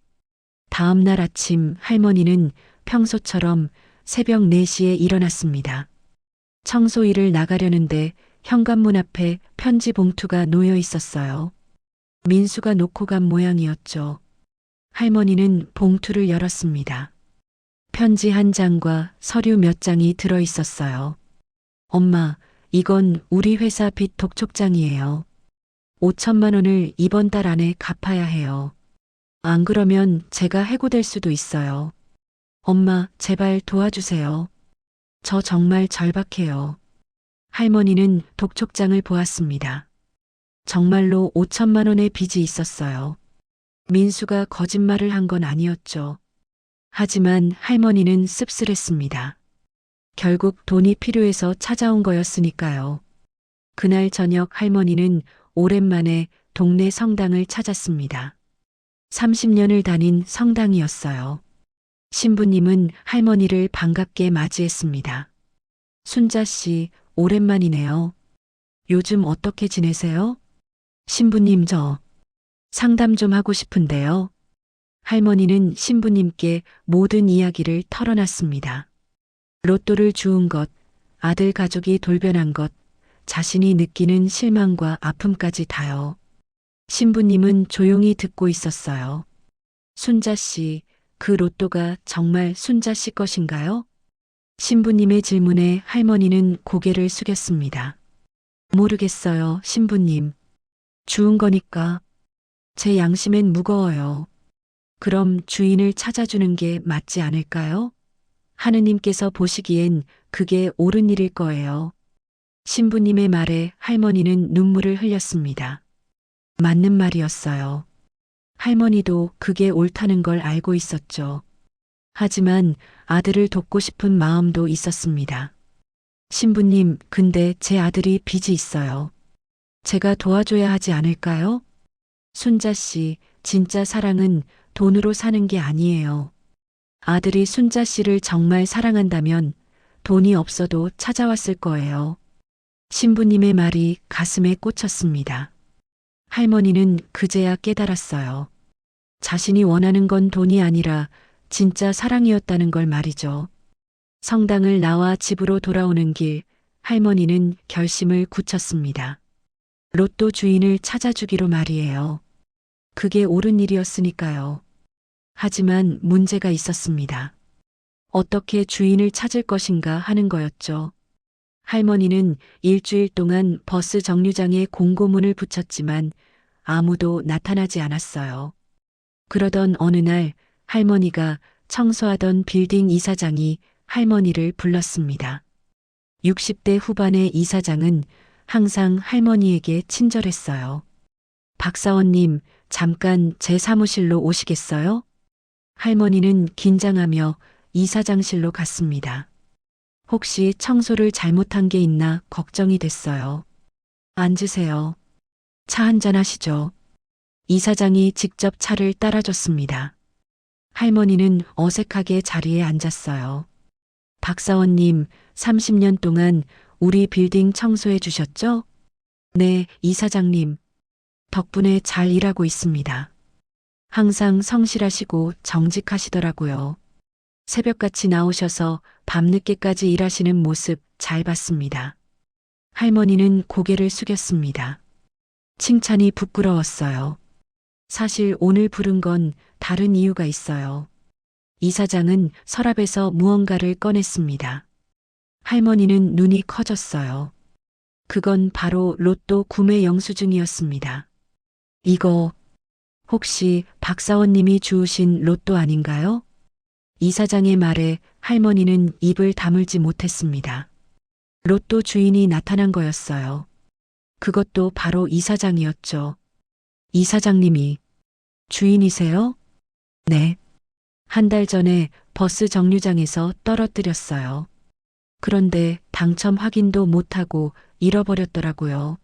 다음 날 아침 할머니는 평소처럼 새벽 4시에 일어났습니다. 청소일을 나가려는데 현관문 앞에 편지 봉투가 놓여 있었어요. 민수가 놓고 간 모양이었죠. 할머니는 봉투를 열었습니다. 편지 한 장과 서류 몇 장이 들어 있었어요. 엄마, 이건 우리 회사 빚 독촉장이에요. 5천만 원을 이번 달 안에 갚아야 해요. 안 그러면 제가 해고될 수도 있어요. 엄마, 제발 도와주세요. 저 정말 절박해요. 할머니는 독촉장을 보았습니다. 정말로 5천만 원의 빚이 있었어요. 민수가 거짓말을 한 건 아니었죠. 하지만 할머니는 씁쓸했습니다. 결국 돈이 필요해서 찾아온 거였으니까요. 그날 저녁 할머니는 오랜만에 동네 성당을 찾았습니다. 30년을 다닌 성당이었어요. 신부님은 할머니를 반갑게 맞이했습니다. 순자 씨, 오랜만이네요. 요즘 어떻게 지내세요? 신부님, 저 상담 좀 하고 싶은데요. 할머니는 신부님께 모든 이야기를 털어놨습니다. 로또를 주운 것, 아들 가족이 돌변한 것, 자신이 느끼는 실망과 아픔까지 다요. 신부님은 조용히 듣고 있었어요. 순자 씨, 그 로또가 정말 순자 씨 것인가요? 신부님의 질문에 할머니는 고개를 숙였습니다. 모르겠어요, 신부님. 주운 거니까. 제 양심엔 무거워요. 그럼 주인을 찾아주는 게 맞지 않을까요? 하느님께서 보시기엔 그게 옳은 일일 거예요. 신부님의 말에 할머니는 눈물을 흘렸습니다. 맞는 말이었어요. 할머니도 그게 옳다는 걸 알고 있었죠. 하지만 아들을 돕고 싶은 마음도 있었습니다. 신부님, 근데 제 아들이 빚이 있어요. 제가 도와줘야 하지 않을까요? 순자 씨, 진짜 사랑은 돈으로 사는 게 아니에요. 아들이 순자 씨를 정말 사랑한다면 돈이 없어도 찾아왔을 거예요. 신부님의 말이 가슴에 꽂혔습니다. 할머니는 그제야 깨달았어요. 자신이 원하는 건 돈이 아니라 진짜 사랑이었다는 걸 말이죠. 성당을 나와 집으로 돌아오는 길, 할머니는 결심을 굳혔습니다. 로또 주인을 찾아주기로 말이에요. 그게 옳은 일이었으니까요. 하지만 문제가 있었습니다. 어떻게 주인을 찾을 것인가 하는 거였죠. 할머니는 일주일 동안 버스 정류장에 공고문을 붙였지만 아무도 나타나지 않았어요. 그러던 어느 날 할머니가 청소하던 빌딩 이사장이 할머니를 불렀습니다. 60대 후반의 이사장은 항상 할머니에게 친절했어요. 박사원님, 잠깐 제 사무실로 오시겠어요? 할머니는 긴장하며 이사장실로 갔습니다. 혹시 청소를 잘못한 게 있나 걱정이 됐어요. 앉으세요. 차 한잔 하시죠. 이사장이 직접 차를 따라줬습니다. 할머니는 어색하게 자리에 앉았어요. 박사원님, 30년 동안 우리 빌딩 청소해 주셨죠? 네, 이사장님. 덕분에 잘 일하고 있습니다. 항상 성실하시고 정직하시더라고요. 새벽같이 나오셔서 밤늦게까지 일하시는 모습 잘 봤습니다. 할머니는 고개를 숙였습니다. 칭찬이 부끄러웠어요. 사실 오늘 부른 건 다른 이유가 있어요. 이사장은 서랍에서 무언가를 꺼냈습니다. 할머니는 눈이 커졌어요. 그건 바로 로또 구매 영수증이었습니다. 이거 혹시 박사원님이 주우신 로또 아닌가요? 이사장의 말에 할머니는 입을 다물지 못했습니다. 로또 주인이 나타난 거였어요. 그것도 바로 이사장이었죠. 이사장님이 주인이세요? 네. 한 달 전에 버스 정류장에서 떨어뜨렸어요. 그런데 당첨 확인도 못하고 잃어버렸더라고요.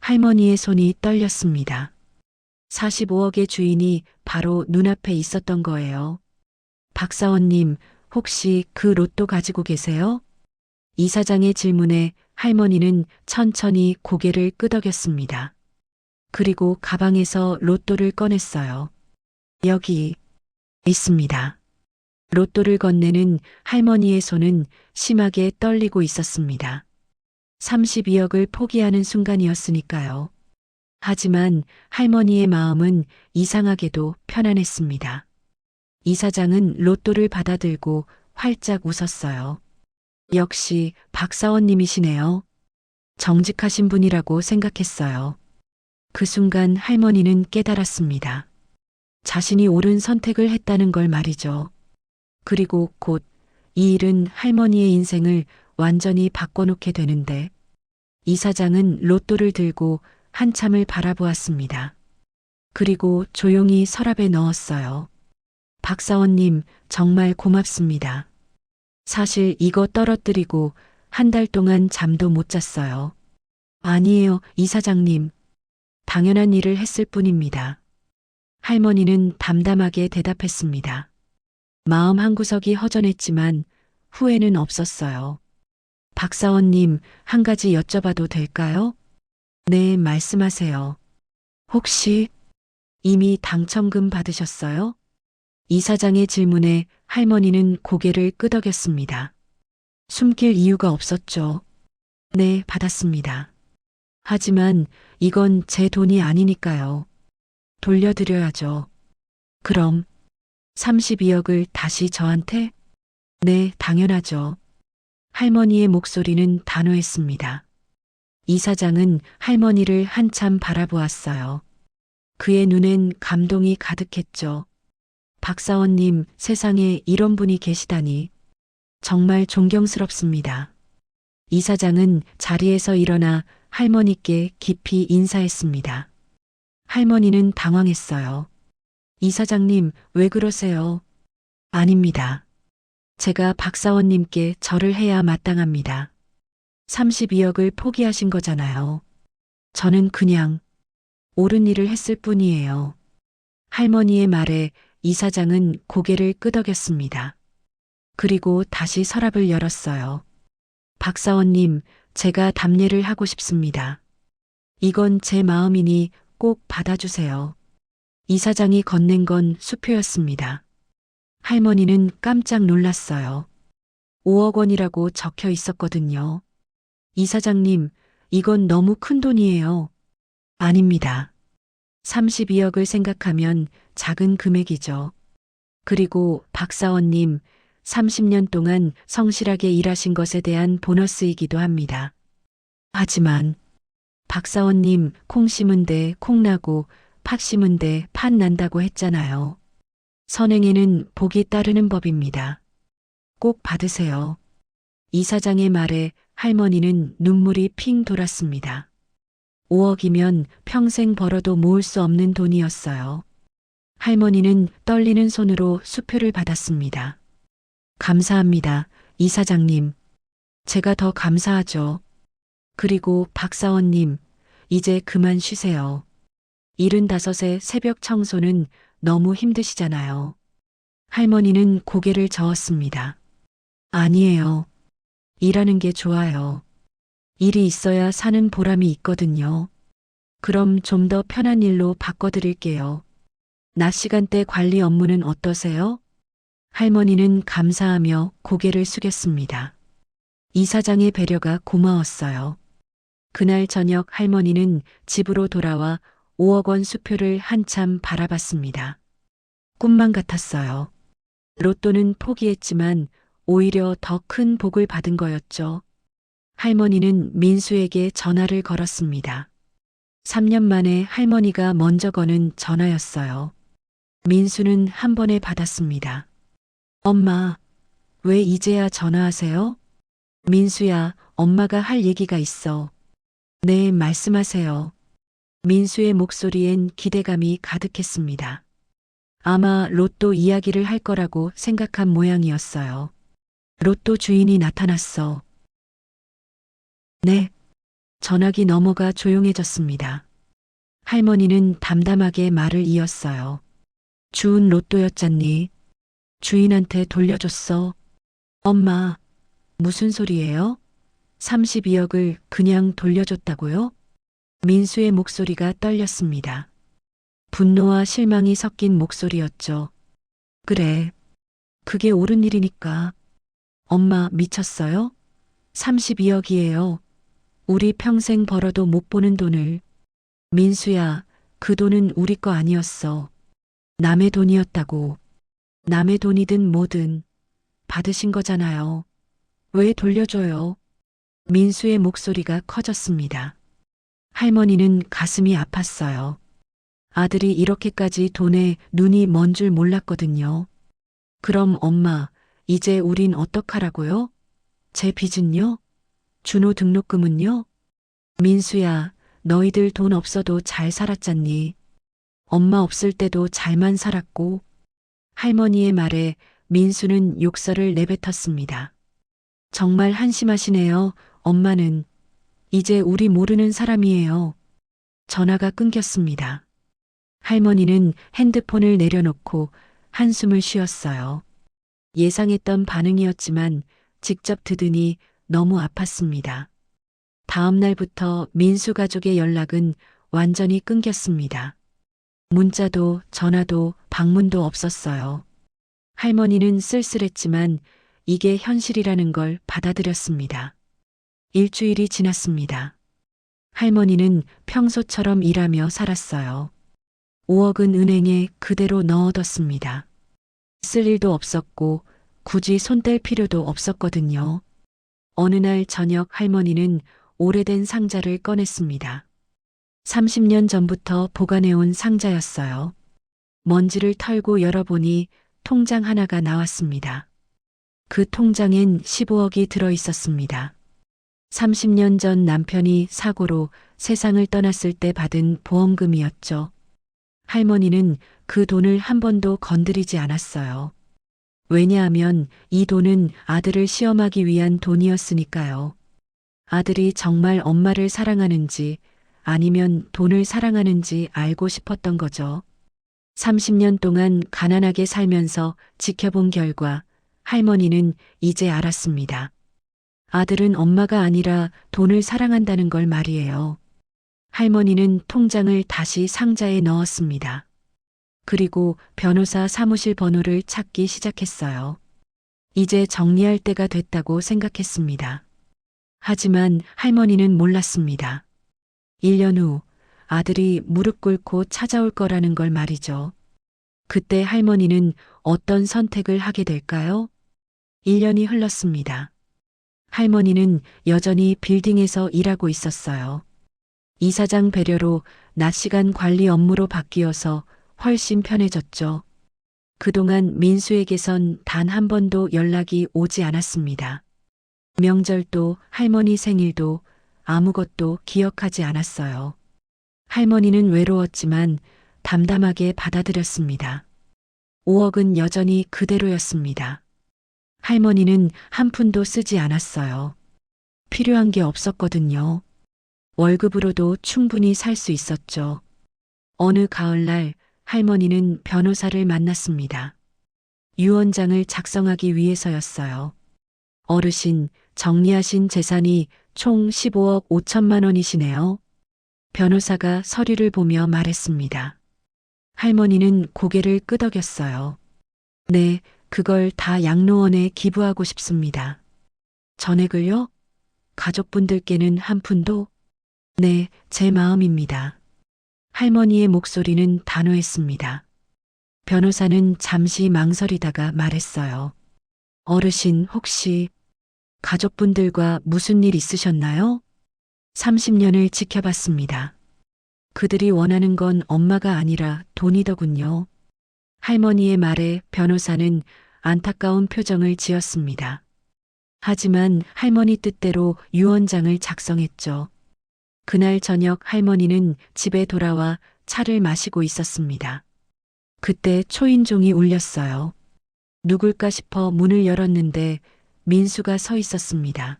할머니의 손이 떨렸습니다. 45억의 주인이 바로 눈앞에 있었던 거예요. 박사원님, 혹시 그 로또 가지고 계세요? 이사장의 질문에 할머니는 천천히 고개를 끄덕였습니다. 그리고 가방에서 로또를 꺼냈어요. 여기 있습니다. 로또를 건네는 할머니의 손은 심하게 떨리고 있었습니다. 32억을 포기하는 순간이었으니까요. 하지만 할머니의 마음은 이상하게도 편안했습니다. 이사장은 로또를 받아들고 활짝 웃었어요. 역시 박사원님이시네요. 정직하신 분이라고 생각했어요. 그 순간 할머니는 깨달았습니다. 자신이 옳은 선택을 했다는 걸 말이죠. 그리고 곧 이 일은 할머니의 인생을 완전히 바꿔놓게 되는데 이사장은 로또를 들고 한참을 바라보았습니다. 그리고 조용히 서랍에 넣었어요. 박사원님, 정말 고맙습니다. 사실 이거 떨어뜨리고 한 달 동안 잠도 못 잤어요. 아니에요, 이사장님. 당연한 일을 했을 뿐입니다. 할머니는 담담하게 대답했습니다. 마음 한구석이 허전했지만 후회는 없었어요. 박사원님, 한 가지 여쭤봐도 될까요? 네, 말씀하세요. 혹시 이미 당첨금 받으셨어요? 이사장의 질문에 할머니는 고개를 끄덕였습니다. 숨길 이유가 없었죠. 네, 받았습니다. 하지만 이건 제 돈이 아니니까요. 돌려드려야죠. 그럼 32억을 다시 저한테? 네, 당연하죠. 할머니의 목소리는 단호했습니다. 이사장은 할머니를 한참 바라보았어요. 그의 눈엔 감동이 가득했죠. 박사원님, 세상에 이런 분이 계시다니. 정말 존경스럽습니다. 이사장은 자리에서 일어나 할머니께 깊이 인사했습니다. 할머니는 당황했어요. 이사장님, 왜 그러세요? 아닙니다. 제가 박사원님께 절을 해야 마땅합니다. 32억을 포기하신 거잖아요. 저는 그냥 옳은 일을 했을 뿐이에요. 할머니의 말에 이사장은 고개를 끄덕였습니다. 그리고 다시 서랍을 열었어요. 박사원님, 제가 답례를 하고 싶습니다. 이건 제 마음이니 꼭 받아주세요. 이사장이 건넨 건 수표였습니다. 할머니는 깜짝 놀랐어요. 5억 원이라고 적혀 있었거든요. 이사장님, 이건 너무 큰 돈이에요. 아닙니다. 32억을 생각하면 작은 금액이죠. 그리고 박사원님, 30년 동안 성실하게 일하신 것에 대한 보너스이기도 합니다. 하지만 박사원님, 콩 심은 데 콩 나고 팥 심은 데 팥 난다고 했잖아요. 선행에는 복이 따르는 법입니다. 꼭 받으세요. 이사장의 말에 할머니는 눈물이 핑 돌았습니다. 5억이면 평생 벌어도 모을 수 없는 돈이었어요. 할머니는 떨리는 손으로 수표를 받았습니다. 감사합니다, 이사장님. 제가 더 감사하죠. 그리고 박사원님, 이제 그만 쉬세요. 75의 새벽 청소는 너무 힘드시잖아요. 할머니는 고개를 저었습니다. 아니에요. 일하는 게 좋아요. 일이 있어야 사는 보람이 있거든요. 그럼 좀 더 편한 일로 바꿔드릴게요. 낮 시간대 관리 업무는 어떠세요? 할머니는 감사하며 고개를 숙였습니다. 이사장의 배려가 고마웠어요. 그날 저녁 할머니는 집으로 돌아와 5억 원 수표를 한참 바라봤습니다. 꿈만 같았어요. 로또는 포기했지만 오히려 더 큰 복을 받은 거였죠. 할머니는 민수에게 전화를 걸었습니다. 3년 만에 할머니가 먼저 거는 전화였어요. 민수는 한 번에 받았습니다. 엄마, 왜 이제야 전화하세요? 민수야, 엄마가 할 얘기가 있어. 네, 말씀하세요. 민수의 목소리엔 기대감이 가득했습니다. 아마 로또 이야기를 할 거라고 생각한 모양이었어요. 로또 주인이 나타났어. 네. 전화기 넘어가 조용해졌습니다. 할머니는 담담하게 말을 이었어요. 주운 로또였잖니. 주인한테 돌려줬어. 엄마, 무슨 소리예요? 32억을 그냥 돌려줬다고요? 민수의 목소리가 떨렸습니다. 분노와 실망이 섞인 목소리였죠. 그래. 그게 옳은 일이니까. 엄마 미쳤어요? 32억이에요. 우리 평생 벌어도 못 보는 돈을. 민수야, 그 돈은 우리 거 아니었어. 남의 돈이었다고. 남의 돈이든 뭐든 받으신 거잖아요. 왜 돌려줘요? 민수의 목소리가 커졌습니다. 할머니는 가슴이 아팠어요. 아들이 이렇게까지 돈에 눈이 먼 줄 몰랐거든요. 그럼 엄마, 이제 우린 어떡하라고요? 제 빚은요? 준호 등록금은요? 민수야, 너희들 돈 없어도 잘 살았잖니. 엄마 없을 때도 잘만 살았고. 할머니의 말에 민수는 욕설을 내뱉었습니다. 정말 한심하시네요. 엄마는 이제 우리 모르는 사람이에요. 전화가 끊겼습니다. 할머니는 핸드폰을 내려놓고 한숨을 쉬었어요. 예상했던 반응이었지만 직접 들으니 너무 아팠습니다. 다음 날부터 민수 가족의 연락은 완전히 끊겼습니다. 문자도 전화도 방문도 없었어요. 할머니는 쓸쓸했지만 이게 현실이라는 걸 받아들였습니다. 일주일이 지났습니다. 할머니는 평소처럼 일하며 살았어요. 5억은 은행에 그대로 넣어뒀습니다. 쓸 일도 없었고 굳이 손 뗄 필요도 없었거든요. 어느 날 저녁 할머니는 오래된 상자를 꺼냈습니다. 30년 전부터 보관해온 상자였어요. 먼지를 털고 열어보니 통장 하나가 나왔습니다. 그 통장엔 15억이 들어 있었습니다. 30년 전 남편이 사고로 세상을 떠났을 때 받은 보험금이었죠. 할머니는 그 돈을 한 번도 건드리지 않았어요. 왜냐하면 이 돈은 아들을 시험하기 위한 돈이었으니까요. 아들이 정말 엄마를 사랑하는지 아니면 돈을 사랑하는지 알고 싶었던 거죠. 30년 동안 가난하게 살면서 지켜본 결과 할머니는 이제 알았습니다. 아들은 엄마가 아니라 돈을 사랑한다는 걸 말이에요. 할머니는 통장을 다시 상자에 넣었습니다. 그리고 변호사 사무실 번호를 찾기 시작했어요. 이제 정리할 때가 됐다고 생각했습니다. 하지만 할머니는 몰랐습니다. 1년 후 아들이 무릎 꿇고 찾아올 거라는 걸 말이죠. 그때 할머니는 어떤 선택을 하게 될까요? 1년이 흘렀습니다. 할머니는 여전히 빌딩에서 일하고 있었어요. 이사장 배려로 낮 시간 관리 업무로 바뀌어서 훨씬 편해졌죠. 그동안 민수에게선 단 한 번도 연락이 오지 않았습니다. 명절도 할머니 생일도 아무것도 기억하지 않았어요. 할머니는 외로웠지만 담담하게 받아들였습니다. 5억은 여전히 그대로였습니다. 할머니는 한 푼도 쓰지 않았어요. 필요한 게 없었거든요. 월급으로도 충분히 살 수 있었죠. 어느 가을날 할머니는 변호사를 만났습니다. 유언장을 작성하기 위해서였어요. 어르신, 정리하신 재산이 총 15억 5천만 원이시네요. 변호사가 서류를 보며 말했습니다. 할머니는 고개를 끄덕였어요. 네, 그걸 다 양로원에 기부하고 싶습니다. 전액을요? 가족분들께는 한 푼도? 네, 제 마음입니다. 할머니의 목소리는 단호했습니다. 변호사는 잠시 망설이다가 말했어요. 어르신, 혹시 가족분들과 무슨 일 있으셨나요? 30년을 지켜봤습니다. 그들이 원하는 건 엄마가 아니라 돈이더군요. 할머니의 말에 변호사는 안타까운 표정을 지었습니다. 하지만 할머니 뜻대로 유언장을 작성했죠. 그날 저녁 할머니는 집에 돌아와 차를 마시고 있었습니다. 그때 초인종이 울렸어요. 누굴까 싶어 문을 열었는데 민수가 서 있었습니다.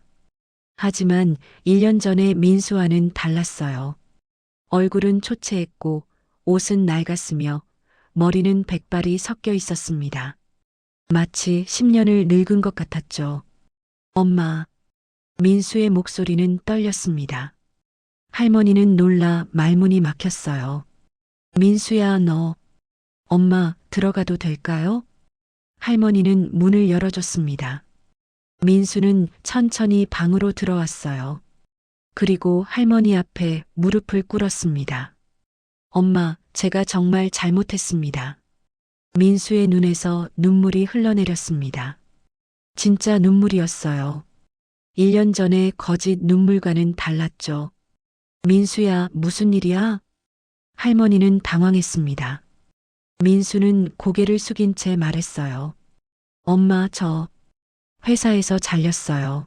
하지만 1년 전에 민수와는 달랐어요. 얼굴은 초췌했고 옷은 낡았으며 머리는 백발이 섞여 있었습니다. 마치 10년을 늙은 것 같았죠. 엄마. 민수의 목소리는 떨렸습니다. 할머니는 놀라 말문이 막혔어요. 민수야, 너. 엄마, 들어가도 될까요? 할머니는 문을 열어줬습니다. 민수는 천천히 방으로 들어왔어요. 그리고 할머니 앞에 무릎을 꿇었습니다. 엄마, 제가 정말 잘못했습니다. 민수의 눈에서 눈물이 흘러내렸습니다. 진짜 눈물이었어요. 1년 전에 거짓 눈물과는 달랐죠. 민수야, 무슨 일이야? 할머니는 당황했습니다. 민수는 고개를 숙인 채 말했어요. 엄마, 저 회사에서 잘렸어요.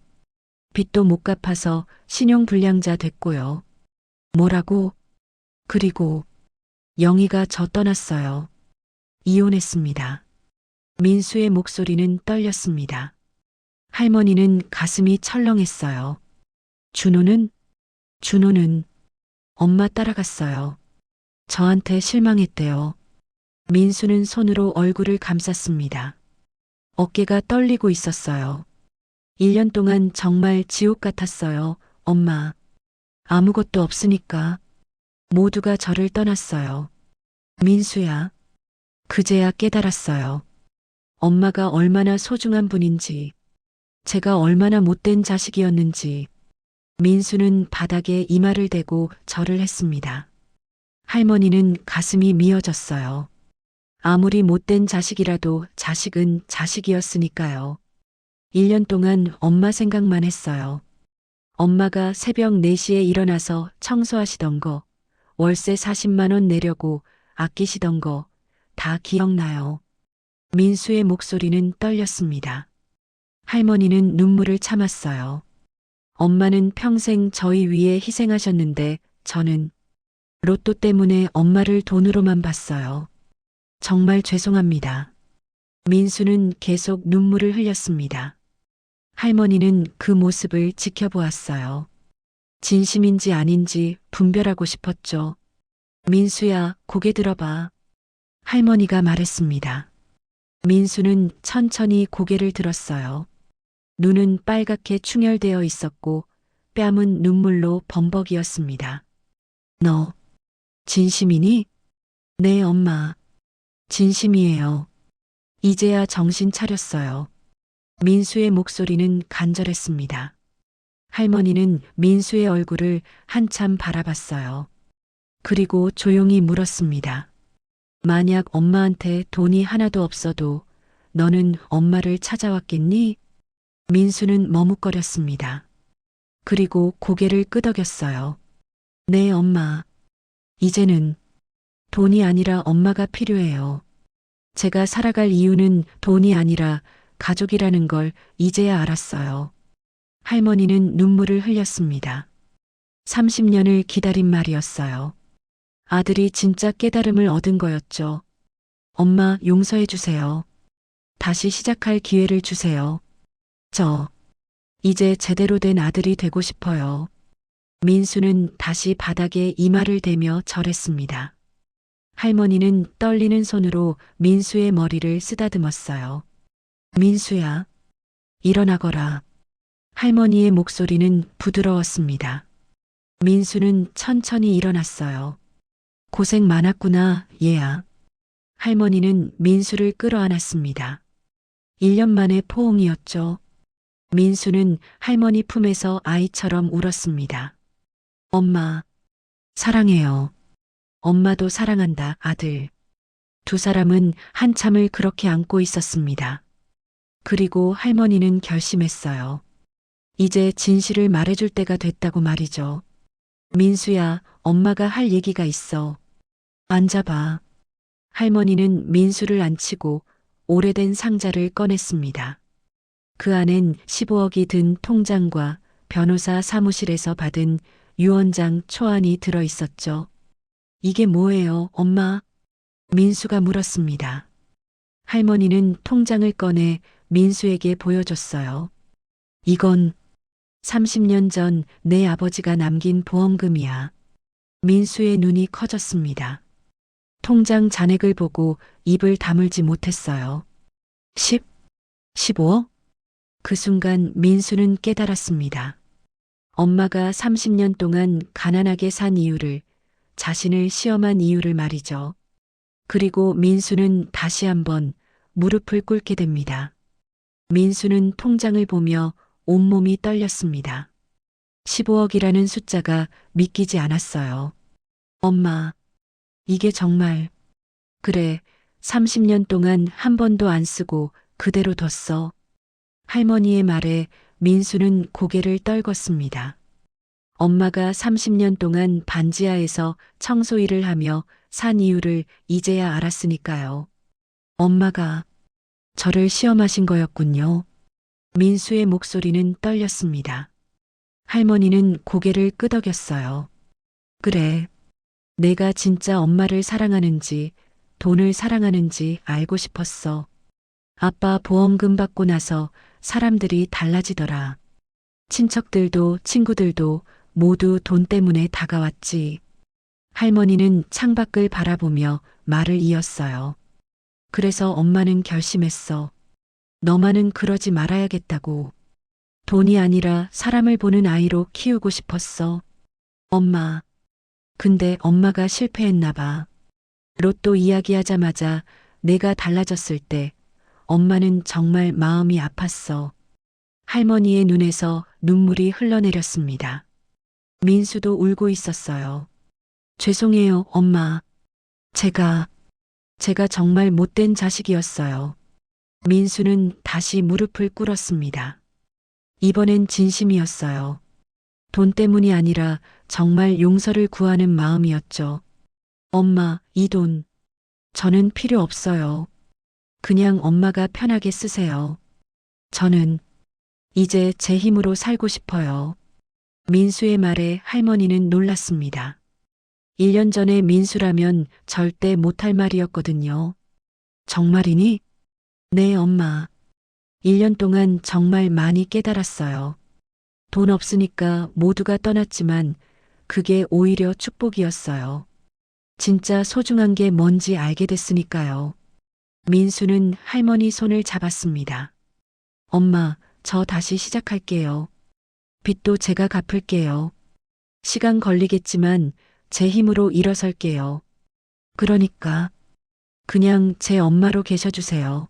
빚도 못 갚아서 신용불량자 됐고요. 뭐라고? 그리고 영희가 저 떠났어요. 이혼했습니다. 민수의 목소리는 떨렸습니다. 할머니는 가슴이 철렁했어요. 준호는 엄마 따라갔어요. 저한테 실망했대요. 민수는 손으로 얼굴을 감쌌습니다. 어깨가 떨리고 있었어요. 1년 동안 정말 지옥 같았어요, 엄마. 아무것도 없으니까. 모두가 저를 떠났어요. 민수야. 그제야 깨달았어요. 엄마가 얼마나 소중한 분인지, 제가 얼마나 못된 자식이었는지. 민수는 바닥에 이마를 대고 절을 했습니다. 할머니는 가슴이 미어졌어요. 아무리 못된 자식이라도 자식은 자식이었으니까요. 1년 동안 엄마 생각만 했어요. 엄마가 새벽 4시에 일어나서 청소하시던 거, 월세 40만 원 내려고 아끼시던 거 다 기억나요. 민수의 목소리는 떨렸습니다. 할머니는 눈물을 참았어요. 엄마는 평생 저희 위해 희생하셨는데 저는 로또 때문에 엄마를 돈으로만 봤어요. 정말 죄송합니다. 민수는 계속 눈물을 흘렸습니다. 할머니는 그 모습을 지켜보았어요. 진심인지 아닌지 분별하고 싶었죠. 민수야, 고개 들어봐. 할머니가 말했습니다. 민수는 천천히 고개를 들었어요. 눈은 빨갛게 충혈되어 있었고 뺨은 눈물로 범벅이었습니다. 너 진심이니? 네, 엄마. 진심이에요. 이제야 정신 차렸어요. 민수의 목소리는 간절했습니다. 할머니는 민수의 얼굴을 한참 바라봤어요. 그리고 조용히 물었습니다. 만약 엄마한테 돈이 하나도 없어도 너는 엄마를 찾아왔겠니? 민수는 머뭇거렸습니다. 그리고 고개를 끄덕였어요. 네, 엄마. 이제는 돈이 아니라 엄마가 필요해요. 제가 살아갈 이유는 돈이 아니라 가족이라는 걸 이제야 알았어요. 할머니는 눈물을 흘렸습니다. 30년을 기다린 말이었어요. 아들이 진짜 깨달음을 얻은 거였죠. 엄마, 용서해 주세요. 다시 시작할 기회를 주세요. 저, 이제 제대로 된 아들이 되고 싶어요. 민수는 다시 바닥에 이마를 대며 절했습니다. 할머니는 떨리는 손으로 민수의 머리를 쓰다듬었어요. 민수야, 일어나거라. 할머니의 목소리는 부드러웠습니다. 민수는 천천히 일어났어요. 고생 많았구나, 얘야. 할머니는 민수를 끌어안았습니다. 1년 만에 포옹이었죠. 민수는 할머니 품에서 아이처럼 울었습니다. 엄마, 사랑해요. 엄마도 사랑한다, 아들. 두 사람은 한참을 그렇게 안고 있었습니다. 그리고 할머니는 결심했어요. 이제 진실을 말해줄 때가 됐다고 말이죠. 민수야, 엄마가 할 얘기가 있어. 앉아봐. 할머니는 민수를 앉히고 오래된 상자를 꺼냈습니다. 그 안엔 15억이 든 통장과 변호사 사무실에서 받은 유언장 초안이 들어 있었죠. 이게 뭐예요, 엄마? 민수가 물었습니다. 할머니는 통장을 꺼내 민수에게 보여줬어요. 이건 30년 전 내 아버지가 남긴 보험금이야. 민수의 눈이 커졌습니다. 통장 잔액을 보고 입을 다물지 못했어요. 15억? 그 순간 민수는 깨달았습니다. 엄마가 30년 동안 가난하게 산 이유를, 자신을 시험한 이유를 말이죠. 그리고 민수는 다시 한번 무릎을 꿇게 됩니다. 민수는 통장을 보며 온몸이 떨렸습니다. 15억이라는 숫자가 믿기지 않았어요. 엄마, 이게 정말, 그래, 30년 동안 한 번도 안 쓰고 그대로 뒀어. 할머니의 말에 민수는 고개를 떨궜습니다. 엄마가 30년 동안 반지하에서 청소 일을 하며 산 이유를 이제야 알았으니까요. 엄마가 저를 시험하신 거였군요. 민수의 목소리는 떨렸습니다. 할머니는 고개를 끄덕였어요. 그래, 내가 진짜 엄마를 사랑하는지, 돈을 사랑하는지 알고 싶었어. 아빠 보험금 받고 나서 사람들이 달라지더라. 친척들도 친구들도 모두 돈 때문에 다가왔지. 할머니는 창밖을 바라보며 말을 이었어요. 그래서 엄마는 결심했어. 너만은 그러지 말아야겠다고. 돈이 아니라 사람을 보는 아이로 키우고 싶었어. 엄마. 근데 엄마가 실패했나 봐. 로또 이야기하자마자 내가 달라졌을 때 엄마는 정말 마음이 아팠어. 할머니의 눈에서 눈물이 흘러내렸습니다. 민수도 울고 있었어요. 죄송해요, 엄마. 제가 정말 못된 자식이었어요. 민수는 다시 무릎을 꿇었습니다. 이번엔 진심이었어요. 돈 때문이 아니라 정말 용서를 구하는 마음이었죠. 엄마, 이 돈, 저는 필요 없어요. 그냥 엄마가 편하게 쓰세요. 저는 이제 제 힘으로 살고 싶어요. 민수의 말에 할머니는 놀랐습니다. 1년 전에 민수라면 절대 못할 말이었거든요. 정말이니? 네, 엄마. 1년 동안 정말 많이 깨달았어요. 돈 없으니까 모두가 떠났지만 그게 오히려 축복이었어요. 진짜 소중한 게 뭔지 알게 됐으니까요. 민수는 할머니 손을 잡았습니다. 엄마, 저 다시 시작할게요. 빚도 제가 갚을게요. 시간 걸리겠지만 제 힘으로 일어설게요. 그러니까 그냥 제 엄마로 계셔주세요.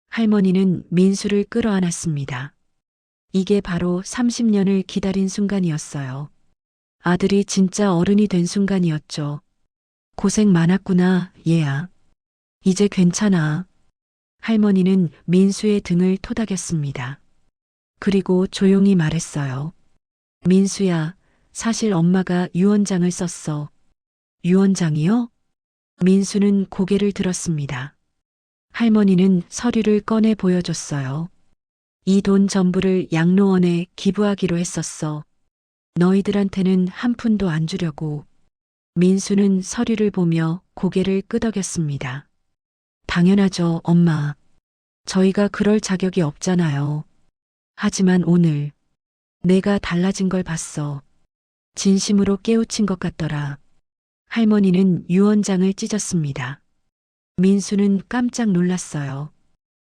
할머니는 민수를 끌어안았습니다. 이게 바로 30년을 기다린 순간이었어요. 아들이 진짜 어른이 된 순간이었죠. 고생 많았구나, 얘야. 이제 괜찮아. 할머니는 민수의 등을 토닥였습니다. 그리고 조용히 말했어요. 민수야, 사실 엄마가 유언장을 썼어. 유언장이요? 민수는 고개를 들었습니다. 할머니는 서류를 꺼내 보여줬어요. 이 돈 전부를 양로원에 기부하기로 했었어. 너희들한테는 한 푼도 안 주려고. 민수는 서류를 보며 고개를 끄덕였습니다. 당연하죠, 엄마. 저희가 그럴 자격이 없잖아요. 하지만 오늘 내가 달라진 걸 봤어. 진심으로 깨우친 것 같더라. 할머니는 유언장을 찢었습니다. 민수는 깜짝 놀랐어요.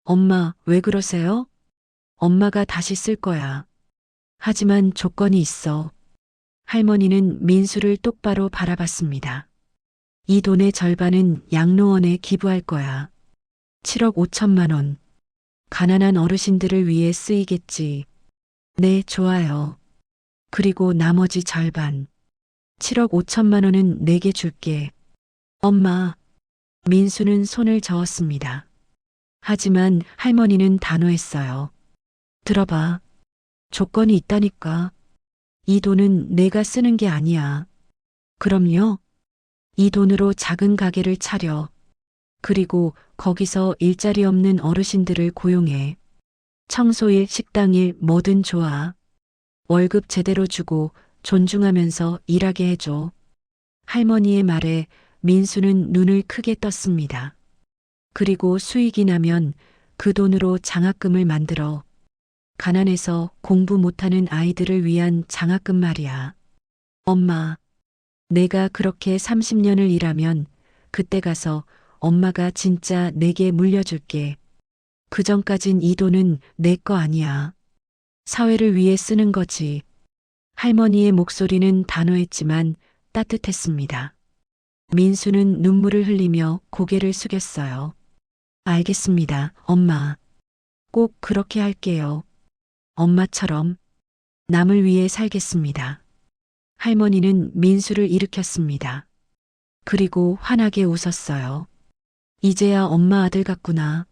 엄마, 왜 그러세요? 엄마가 다시 쓸 거야. 하지만 조건이 있어. 할머니는 민수를 똑바로 바라봤습니다. 이 돈의 절반은 양로원에 기부할 거야. 7억 5천만 원. 가난한 어르신들을 위해 쓰이겠지. 네, 좋아요. 그리고 나머지 절반. 7억 5천만 원은 내게 줄게. 엄마. 민수는 손을 저었습니다. 하지만 할머니는 단호했어요. 들어봐. 조건이 있다니까. 이 돈은 내가 쓰는 게 아니야. 그럼요. 이 돈으로 작은 가게를 차려. 그리고 거기서 일자리 없는 어르신들을 고용해. 청소일, 식당일 뭐든 좋아. 월급 제대로 주고 존중하면서 일하게 해줘. 할머니의 말에 민수는 눈을 크게 떴습니다. 그리고 수익이 나면 그 돈으로 장학금을 만들어. 가난해서 공부 못하는 아이들을 위한 장학금 말이야. 엄마, 내가 그렇게 30년을 일하면 그때 가서 엄마가 진짜 내게 물려줄게. 그 전까진 이 돈은 내 거 아니야. 사회를 위해 쓰는 거지. 할머니의 목소리는 단호했지만 따뜻했습니다. 민수는 눈물을 흘리며 고개를 숙였어요. 알겠습니다, 엄마. 꼭 그렇게 할게요. 엄마처럼 남을 위해 살겠습니다. 할머니는 민수를 일으켰습니다. 그리고 환하게 웃었어요. 이제야 엄마 아들 같구나.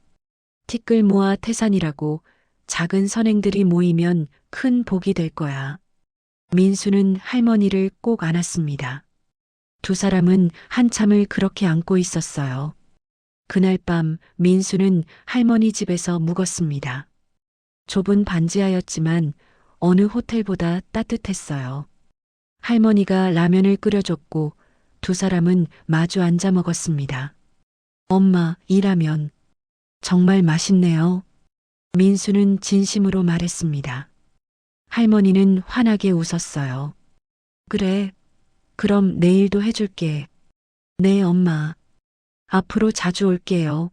티끌 모아 태산이라고 작은 선행들이 모이면 큰 복이 될 거야. 민수는 할머니를 꼭 안았습니다. 두 사람은 한참을 그렇게 안고 있었어요. 그날 밤 민수는 할머니 집에서 묵었습니다. 좁은 반지하였지만 어느 호텔보다 따뜻했어요. 할머니가 라면을 끓여줬고 두 사람은 마주 앉아 먹었습니다. 엄마, 이 라면 정말 맛있네요. 민수는 진심으로 말했습니다. 할머니는 환하게 웃었어요. 그래, 그럼 내일도 해줄게. 네, 엄마. 앞으로 자주 올게요.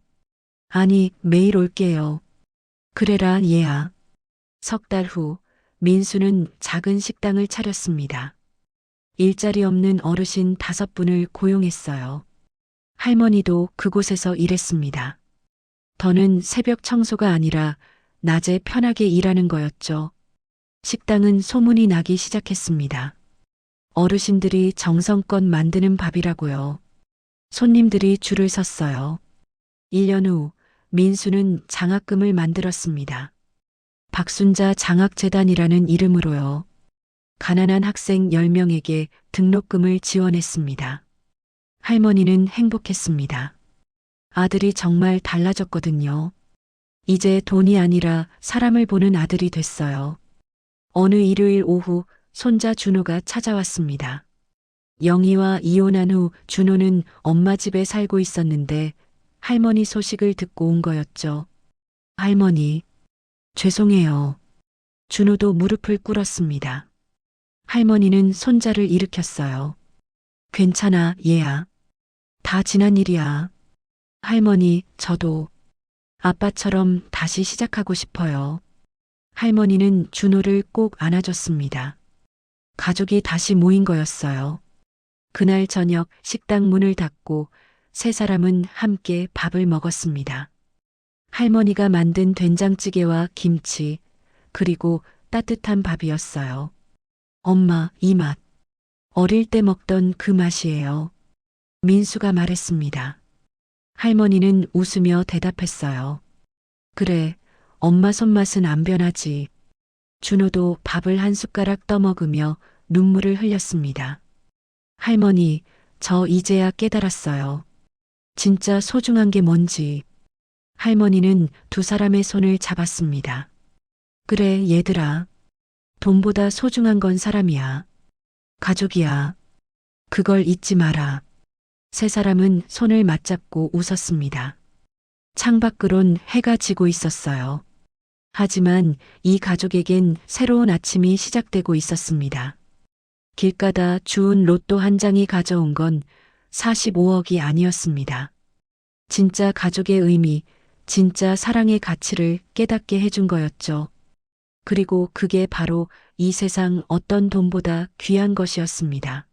아니, 매일 올게요. 그래라, 얘야. 석 달 후, 민수는 작은 식당을 차렸습니다. 일자리 없는 어르신 5분을 고용했어요. 할머니도 그곳에서 일했습니다. 더는 새벽 청소가 아니라 낮에 편하게 일하는 거였죠. 식당은 소문이 나기 시작했습니다. 어르신들이 정성껏 만드는 밥이라고요. 손님들이 줄을 섰어요. 1년 후 민수는 장학금을 만들었습니다. 박순자 장학재단이라는 이름으로요. 가난한 학생 10명에게 등록금을 지원했습니다. 할머니는 행복했습니다. 아들이 정말 달라졌거든요. 이제 돈이 아니라 사람을 보는 아들이 됐어요. 어느 일요일 오후 손자 준호가 찾아왔습니다. 영희와 이혼한 후 준호는 엄마 집에 살고 있었는데 할머니 소식을 듣고 온 거였죠. 할머니, 죄송해요. 준호도 무릎을 꿇었습니다. 할머니는 손자를 일으켰어요. 괜찮아, 얘야. 다 지난 일이야. 할머니, 저도 아빠처럼 다시 시작하고 싶어요. 할머니는 준호를 꼭 안아줬습니다. 가족이 다시 모인 거였어요. 그날 저녁 식당 문을 닫고 세 사람은 함께 밥을 먹었습니다. 할머니가 만든 된장찌개와 김치, 그리고 따뜻한 밥이었어요. 엄마, 이 맛. 어릴 때 먹던 그 맛이에요. 민수가 말했습니다. 할머니는 웃으며 대답했어요. 그래, 엄마 손맛은 안 변하지. 준호도 밥을 한 숟가락 떠먹으며 눈물을 흘렸습니다. 할머니, 저 이제야 깨달았어요. 진짜 소중한 게 뭔지. 할머니는 두 사람의 손을 잡았습니다. 그래, 얘들아. 돈보다 소중한 건 사람이야. 가족이야. 그걸 잊지 마라. 세 사람은 손을 맞잡고 웃었습니다. 창밖으론 해가 지고 있었어요. 하지만 이 가족에겐 새로운 아침이 시작되고 있었습니다. 길가다 주운 로또 한 장이 가져온 건 45억이 아니었습니다. 진짜 가족의 의미, 진짜 사랑의 가치를 깨닫게 해준 거였죠. 그리고 그게 바로 이 세상 어떤 돈보다 귀한 것이었습니다.